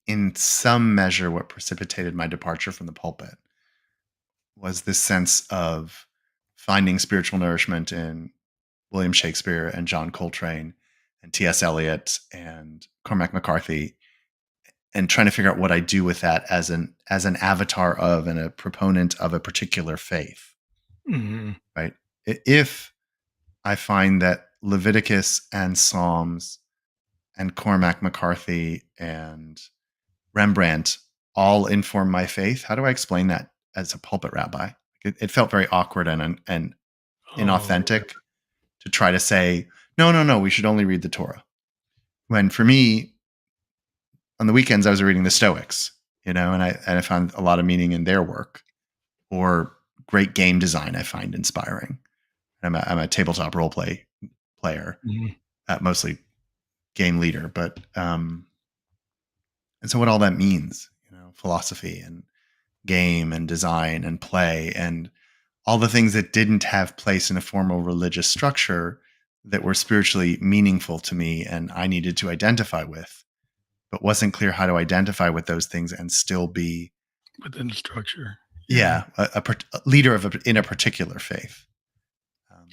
in some measure what precipitated my departure from the pulpit was this sense of finding spiritual nourishment in William Shakespeare and John Coltrane and T.S. Eliot and Cormac McCarthy, and trying to figure out what I do with that as an avatar of and a proponent of a particular faith, Mhm. right? If I find that Leviticus and Psalms and Cormac McCarthy and Rembrandt all inform my faith. How do I explain that as a pulpit rabbi? It felt very awkward and Oh, inauthentic to try to say, no, no, no, we should only read the Torah. When for me, on the weekends, I was reading the Stoics, and I found a lot of meaning in their work, or great game design I find inspiring. I'm a tabletop role play player, mhm. mostly game leader, but and so what all that means, philosophy and game and design and play and all the things that didn't have place in a formal religious structure that were spiritually meaningful to me and I needed to identify with, but wasn't clear how to identify with those things and still be, Within the structure. Yeah. yeah, a leader in a particular faith.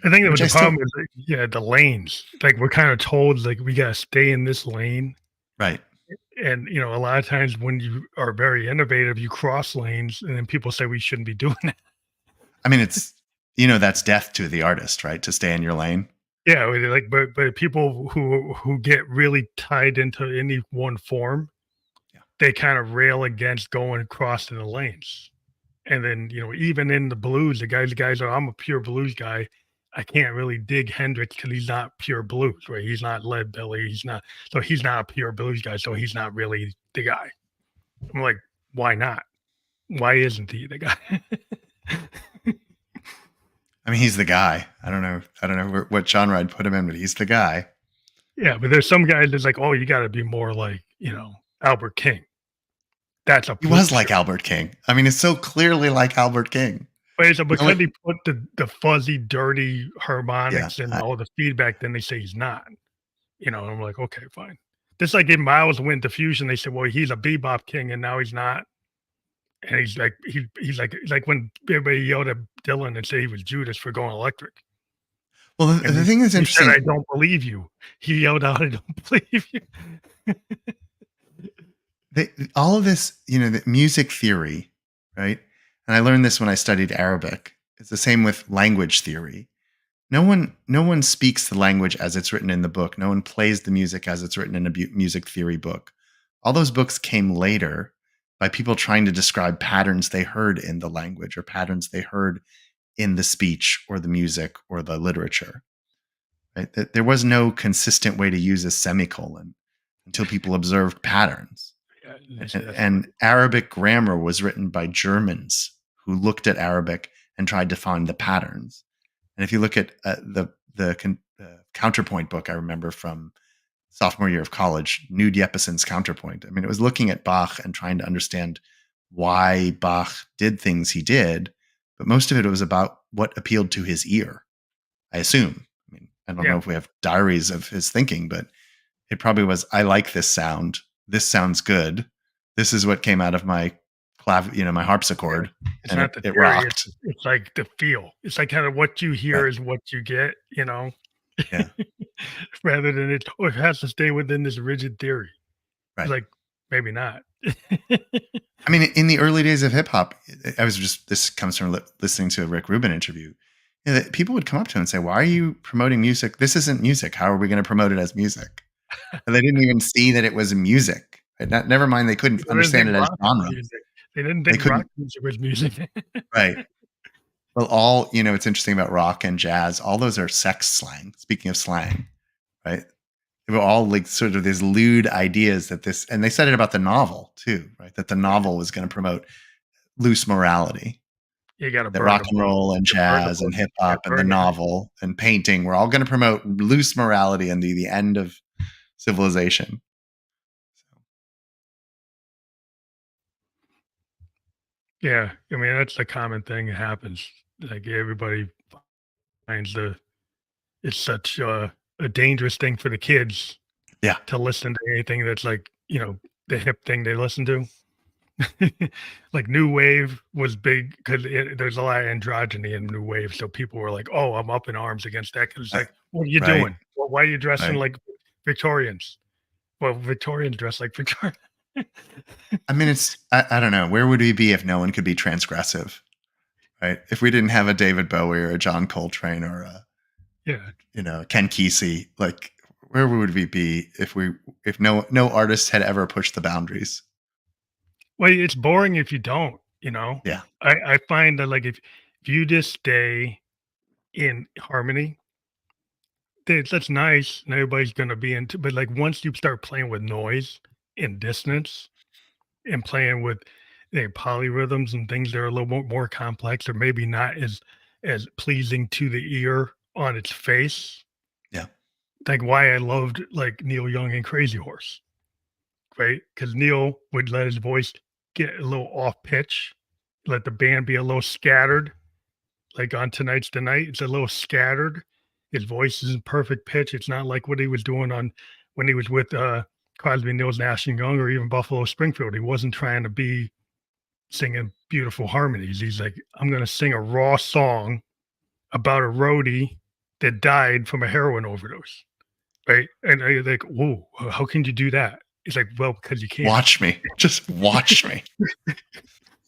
I think that Which the I still, problem is, like, yeah, the lanes. Like, we're kinda told, like, we gotta stay in this lane, right. and, a lot of times when you are very innovative, you cross lanes, and then people say we shouldn't be doing that. I mean, that's death to the artist, right? To stay in your lane. Yeah, like, but people who get really tied into any one form, Yeah. they kind of rail against going across the lanes. And then, even in the blues, the guys are, I'm a pure blues guy. I can't really dig Hendrix because he's not pure blues, right? He's not lead belly. He's not a pure blues guy. So he's not really the guy. I'm like, why not? Why isn't he the guy? I mean, he's the guy. I don't know what genre I'd put him in, but he's the guy. Yeah, but there's some guys that's like, oh, you got to be more like, Albert King. That's a He was pure. like Albert King. I mean, it's so clearly like Albert King. But so The because only- he put the fuzzy, dirty yeah, harmonics and all the feedback, then they say he's not. And I'm like, okay, fine. Just like if Miles went to Fusion, they said, well, he's a bebop king, and now he's not. And he's like, he's like when everybody yelled at Dylan and said he was Judas for going electric. well, And the thing that's he said, interesting, I don't believe you. He yelled out, I don't believe you. all of this, the music theory, right? And I learned this when I studied Arabic. It's the same with language theory. No one speaks the language as it's written in the book. No one plays the music as it's written in a music theory book. All those books came later by people trying to describe patterns they heard in the language or patterns they heard in the speech or the music or the literature. Right? There was no consistent way to use a semicolon until people observed patterns. Yeah, and they say that's And Arabic grammar was written by Germans who looked at Arabic and tried to find the patterns. And if you look at the counterpoint book I remember from sophomore year of college, Nude Yepeson's Counterpoint. I mean, it was looking at Bach and trying to understand why Bach did things he did, but most of it was about what appealed to his ear, I assume. I mean, I don't know yeah, if we have diaries of his thinking, but it probably was, I like this sound. This sounds good. This is what came out of my my harpsichord, it's and not the it theory. rocked. It's like the feel. It's like kind of what you hear Right. is what you get, Yeah. rather than it has to stay within this rigid theory. It's Right. like, maybe not. I mean, in the early days of hip hop, this comes from listening to a Rick Rubin interview. That people would come up to him and say, "Why are you promoting music? This isn't music. How are we going to promote it as music?" And they didn't even see that it was music. And never mind, they couldn't People didn't understand think it as rock was genre. music. They didn't They think rock couldn't. music was music. Right. Well, it's interesting about rock and jazz. All those are sex slang. Speaking of slang, right? They were all like sort of these lewd ideas and they said it about the novel too, right? That the novel was going to promote loose morality. You gotta That burn rock the and book. roll and You burn the jazz and book. hip Yeah, hop and the burn it. novel and painting were all going to promote loose morality and the end of civilization. Yeah, I mean, that's the common thing that happens. Like, everybody finds it's such a dangerous thing for the kids Yeah. to listen to anything that's like, the hip thing they listen to. Like, new wave was big because there's a lot of androgyny in new wave, so people were like, "Oh, I'm up in arms against that." Because it's Uh, like, "What are you right. doing? Well, why are you dressing Right. like Victorians?" Well, Victorians dress like Victorians. I mean, I don't know. Where would we be if no one could be transgressive, right? If we didn't have a David Bowie or a John Coltrane or Yeah. Ken Kesey, like where would we be if no artist had ever pushed the boundaries? Well, it's boring if you don't, you know? Yeah. I find that, like, if you just stay in harmony, that's nice, and everybody's gonna be into but, like, once you start playing with noise and dissonance and playing with, polyrhythms and things that are a little more complex or maybe not as pleasing to the ear on its face, Yeah. like, why I loved, like, Neil Young and Crazy Horse, right? Because Neil would let his voice get a little off pitch, let the band be a little scattered, like on Tonight's the Night, it's a little scattered. His voice is in perfect pitch. It's not like what he was doing on when he was with Crosby, Stills, Nash and Young, or even Buffalo Springfield. He wasn't trying to be singing beautiful harmonies. He's like, I'm going to sing a raw song about a roadie that died from a heroin overdose, right? And I like, whoa, how can you do that? It's like, well, because you can't. Watch me. Just watch me.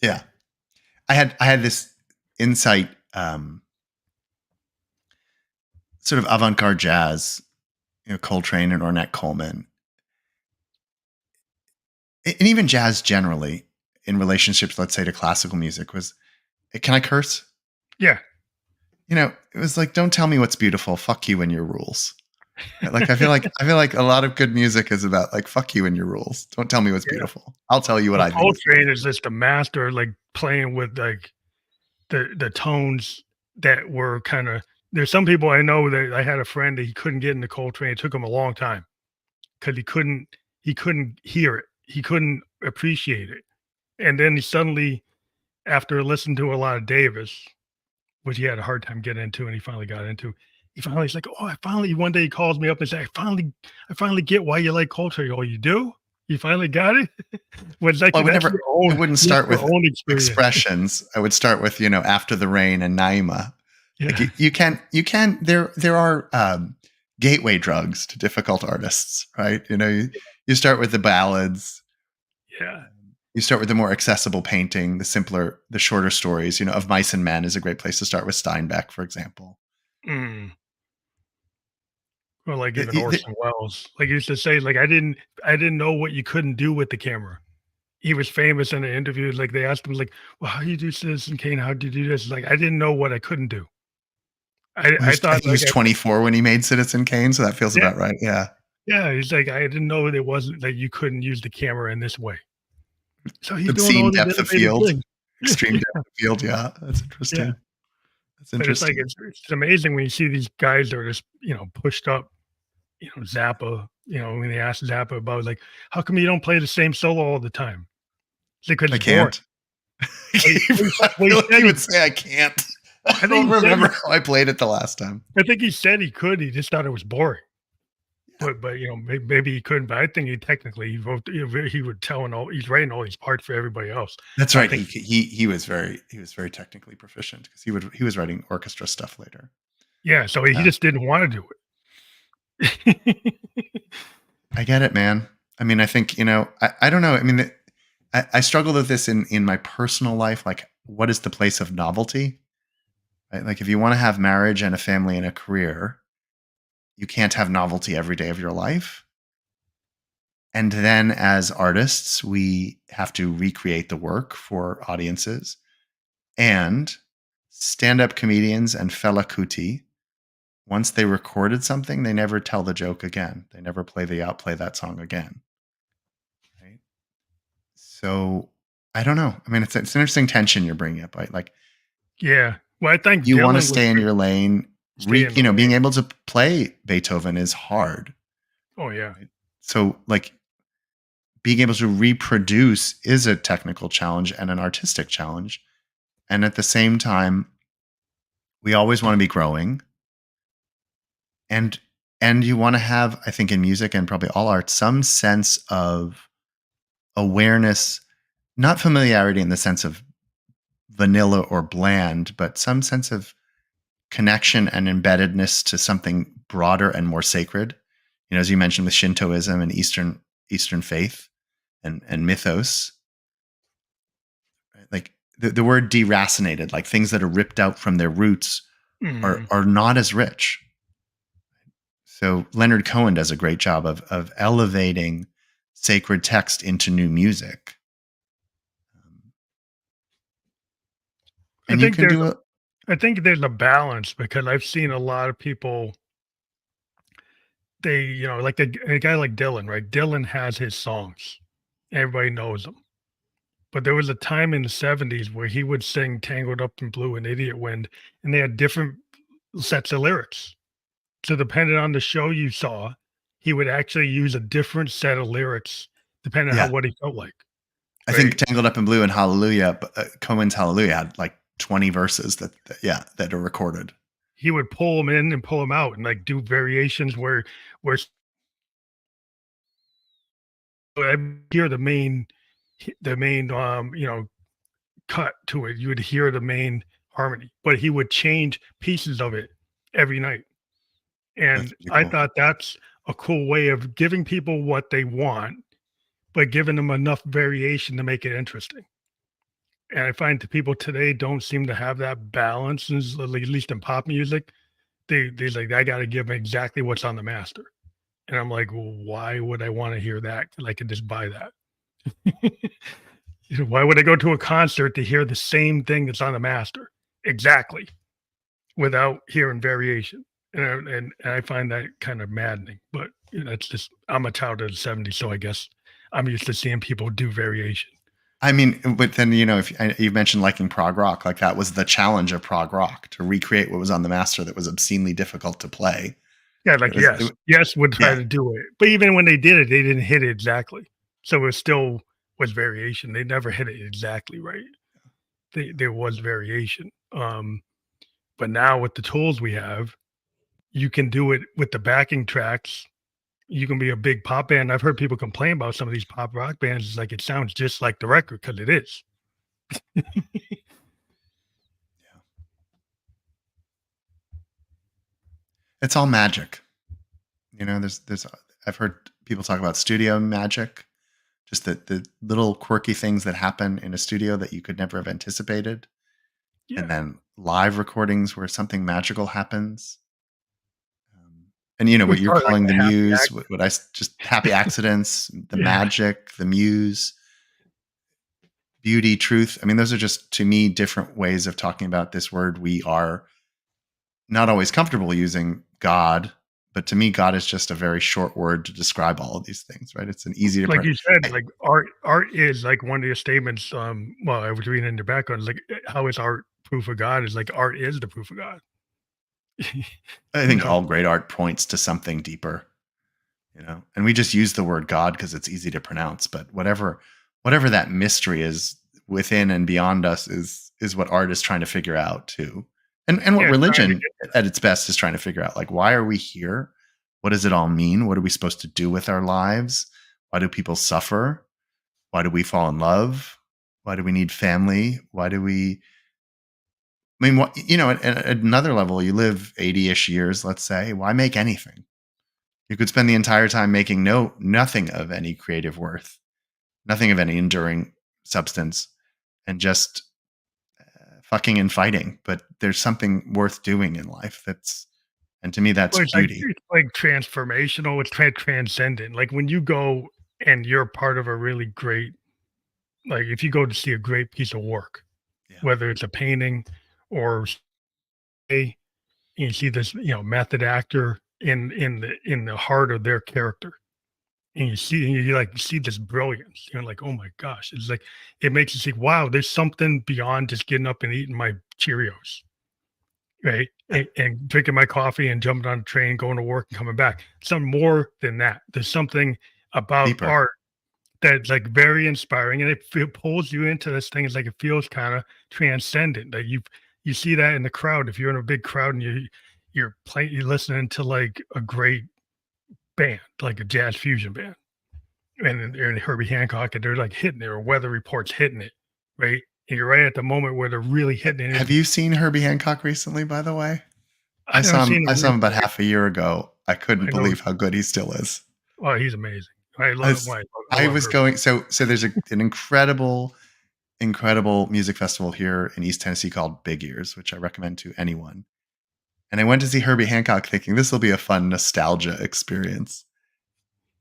Yeah. I had this insight, sort of avant-garde jazz, Coltrane and Ornette Coleman, and even jazz generally in relationships, let's say to classical music was, can I curse? Yeah. It was like, don't tell me what's beautiful. Fuck you and your rules. Like I feel like a lot of good music is about like fuck you and your rules. Don't tell me what's Yeah. beautiful. I'll tell you what Well, I think is Coltrane beautiful. is just a master, like playing with like the tones that were kind of. There's some people I know that I had a friend that he couldn't get into Coltrane. It took him a long time because he couldn't hear it. He couldn't appreciate it. And then he suddenly, after listening to a lot of Davis, which he had a hard time getting into, and he finally got into. He's like, oh, I finally. One day he calls me up and says, I finally get why you like Coltrane. Oh, you do? You finally got it? Well, it's like Well, that's your I own. wouldn't That's start your with own experience. expressions. I would start with, After the Rain and Naima. Like Yeah, there are gateway drugs to difficult artists, right? You start with the ballads, yeah. you start with the more accessible painting, the shorter stories, Of Mice and Men is a great place to start with Steinbeck, for example. Mm. Or like The- even the- Orson Welles. Like he used to say, like I didn't know what you couldn't do with the camera. He was famous in an interview. Like they asked him, like, "Well, how do you do Citizen Kane? How do you do this?" Like I didn't know what I couldn't do. I I thought think he like was 24 when he made Citizen Kane, so that feels yeah, about right. Yeah. yeah. He's like I didn't know there wasn't like you couldn't use the camera in this way. So he's doing Obscene all these depth of innovative field, things. extreme depth of field. Yeah, that's Yeah, interesting. That's but it's like interesting. it's amazing when you see these guys that are just pushed up. Zappa. When they asked Zappa about like, how come you don't play the same solo all the time? It's because I it's boring. can't. Well, I he feel like said he he would say I can't. I I think don't he said remember he how I played it the last time. I think he said he could, he just thought it was boring. Yeah. But, maybe he couldn't, but I think he technically he wrote he would tell and all he's writing all these parts for everybody else. That's So I right. think He was very technically proficient because he was writing orchestra stuff later. yeah, so he Yeah. just didn't wanna do it. I get it, man. I mean, I think, I don't know. I mean, I struggle with this in my personal life. Like, what is the place of novelty? Right? Like, if you want to have marriage and a family and a career, you can't have novelty every day of your life. And then as artists, we have to recreate the work for audiences. And stand-up comedians and fela kuti, once they recorded something, they never tell the joke again. They never outplay that song again. Right? So I don't know. I mean, it's an interesting tension you're bringing up. Right? Like Yeah. Well, I think you want to Dylan was stay in good your lane. stay in the Being lane. able to play Beethoven is hard. Oh, yeah. Right? So like being able to reproduce is a technical challenge and an artistic challenge. And at the same time, we always want to be growing. And you want to have, I think, in music and probably all art, some sense of awareness, not familiarity in the sense of vanilla or bland, but some sense of connection and embeddedness to something broader and more sacred. As you mentioned with Shintoism and Eastern faith and mythos, right? Like the word deracinated, like things that are ripped out from their roots Mhm. are not as rich. So Leonard Cohen does a great job of elevating sacred text into new music. I And you think can there's do it. I think there's a balance because I've seen a lot of people, they, like a guy like Dylan, right? Dylan has his songs. Everybody knows them. But there was a time in the 70s where he would sing Tangled Up in Blue and Idiot Wind, and they had different sets of lyrics. So depending on the show you saw, he would actually use a different set of lyrics depending on how Yeah. what he felt like, I right? think Tangled Up in Blue and Hallelujah, Cohen's Hallelujah had like 20 verses that are recorded. He would pull them in and pull them out and like do variations where I hear the main cut to it. You would hear the main harmony, but he would change pieces of it every night. That's And pretty I cool. thought that's a cool way of giving people what they want, but giving them enough variation to make it interesting. And I find that people today don't seem to have that balance, at least in pop music. They like, I got to give 'em exactly what's on the master, and I'm like, well, why would I want to hear that? 'Cause I could just buy that. Why would I go to a concert to hear the same thing that's on the master exactly without hearing variation? And I find that kind of maddening. But it's just, I'm a child of the '70s, so I guess I'm used to seeing people do variation. I mean, but then, if you mentioned liking prog rock, like that was the challenge of prog rock, to recreate what was on the master that was obscenely difficult to play. Yeah, It like was, Yes would try yeah, to do it, but even when they did it, they didn't hit it exactly. So it still was variation. They never hit it exactly right. There was variation. But now with the tools we have, you can do it with the backing tracks. You can be a big pop band. I've heard people complain about some of these pop rock bands. It's like it sounds just like the record because it is. yeah. It's all magic. There's I've heard people talk about studio magic, just the little quirky things that happen in a studio that you could never have anticipated, and Yeah. then live recordings where something magical happens. And It was what you're probably like calling the a happy muse, accident. just happy accidents, the Yeah. magic, the muse, beauty, truth. I mean, those are just, to me, different ways of talking about this word we are not always comfortable using, God. But to me, God is just a very short word to describe all of these things, right? It's an easy to Like you said, I, like art is like one of your statements. Well, I was reading in the background, like how is art proof of God? Is like art is the proof of God. I you think know? all great art points to something deeper, and we just use the word God because it's easy to pronounce. But whatever that mystery is within and beyond us is what art is trying to figure out too. And what Yeah, trying to religion get at its best is trying to figure out, like, why are we here? What does it all mean? What are we supposed to do with our lives? Why do people suffer? Why do we fall in love? Why do we need family? Why do we, I mean, at another level, you live 80-ish years, let's say. Why make anything? You could spend the entire time making nothing of any creative worth, nothing of any enduring substance, and just fucking and fighting. But there's something worth doing in life, and to me, that's well, beauty. it's like transformational, it's transcendent. Like when you go and you're part of a really great, like if you go to see a great piece of work, Yeah, whether it's a painting or say you see this, method actor in the heart of their character. And you like see this brilliance. You're like, oh my gosh. It's like it makes you think, wow, there's something beyond just getting up and eating my Cheerios. Right, yeah, and drinking my coffee and jumping on a train, going to work and coming back. Some more than that. There's something about deeper. art that's, like, very inspiring, and it pulls you into this thing. It's like it feels kinda transcendent. Like, you see that in the crowd. If you're in a big crowd and you're listening to, like, a great band, like a jazz fusion band, and Herbie Hancock, and they're, like, hitting it, or Weather Report's hitting it, right? And you're right at the moment where they're really hitting it. Have you seen Herbie Hancock recently? By the way, I haven't seen I him saw him about recently. half a year ago. I couldn't I know. believe how good he still is. Oh, he's amazing. I was, I I love was Herbie. going. So there's an incredible music festival here in East Tennessee called Big Ears, which I recommend to anyone. And I went to see Herbie Hancock thinking this will be a fun nostalgia experience.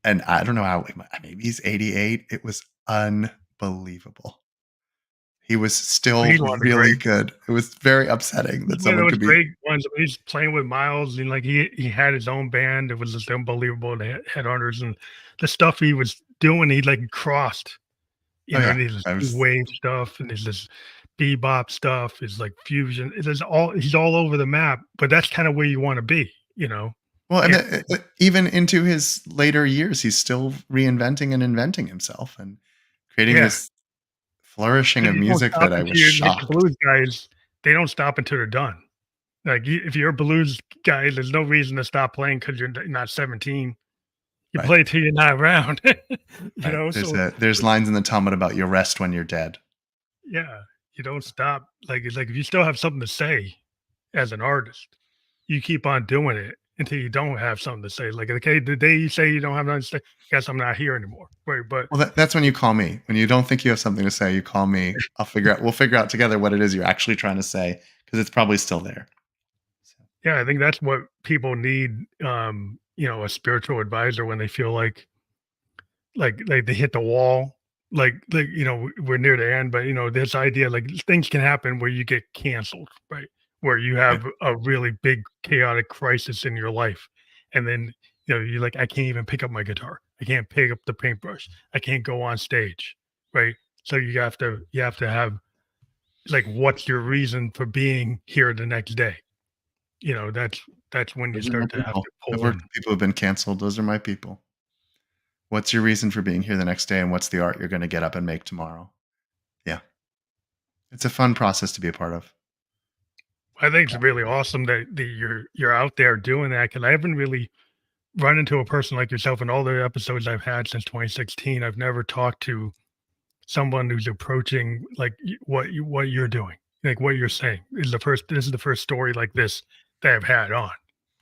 And I don't know how, maybe he's 88. It was unbelievable. He was still He's one of the really great. good. It was very upsetting He's that one of someone those could be great ones. He's playing with Miles, and like he had his own band. It was just unbelievable. They had headhunters and the stuff he was doing. He like crossed, oh, yeah. and he's this I new was wave stuff, and there's this bebop stuff. It's like fusion. It is all he's all over the map. But that's kind of where you want to be. well, and And even into his later years, he's still reinventing and inventing himself and creating yeah, this flourishing and of you don't music stop that I was until you like the shocked. blues guys. They don't stop until they're done. Like if you're a blues guy, there's no reason to stop playing because you're not 17. You Right, play till you're not around, right. So There's lines in the Talmud about you rest when you're dead. yeah, you don't stop. Like, it's like if you still have something to say as an artist, you keep on doing it until you don't have something to say. Like, okay, the day you say you don't have nothing to say, guess I'm not here anymore. Right. But Well, that's when you call me. When you don't think you have something to say, you call me. We'll figure out together what it is you're actually trying to say because it's probably still there. So, yeah, I think that's what people need, a spiritual advisor when they feel like they hit the wall, we're near the end, but this idea, like, things can happen where you get canceled, right? Where you right. have a really big chaotic crisis in your life, and then you're like, I can't even pick up my guitar, I can't pick up the paintbrush, I can't go on stage, right? So you have to have, like, what's your reason for being here the next day? That's when you Those are my start to have people. to I've pull worked in. with people who've been canceled. Those are my people. What's your reason for being here the next day, and what's the art you're going to get up and make tomorrow? Yeah, it's a fun process to be a part of. I think it's really awesome that you're out there doing that, because I haven't really run into a person like yourself in all the episodes I've had since 2016. I've never talked to someone who's approaching like what you're doing, like what you're saying is the first. This is the first story like this that I've had on.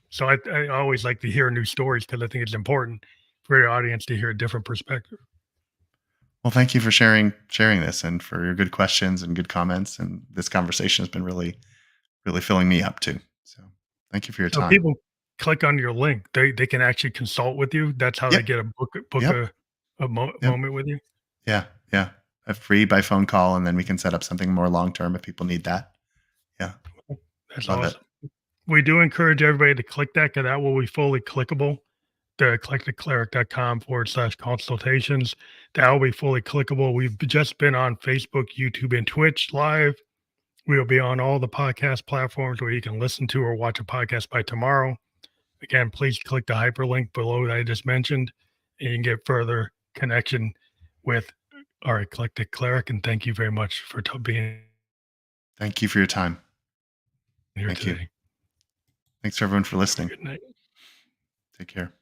So I always like to hear new stories because I think it's important for your audience to hear a different perspective. Well, thank you for sharing this and for your good questions and good comments. And this conversation has been really filling me up too. So thank you for your So if time. people click on your link, they can actually consult with you. That's how they Yep. get a book Yep. a Yep. moment with you. Yeah. Yeah. A free by phone call, and then we can set up something more long term if people need that. Yeah. That's Love it. awesome. We do encourage everybody to click that because that will be fully clickable. The eclecticcleric.com/consultations. That will be fully clickable. We've just been on Facebook, YouTube, and Twitch live. We'll be on all the podcast platforms where you can listen to or watch a podcast by tomorrow. Again, please click the hyperlink below that I just mentioned, and you can get further connection with our eclectic cleric. And thank you very much for being Thank you for your time. here Thank you. today. Thanks for everyone for Have a listening. good night. Take care.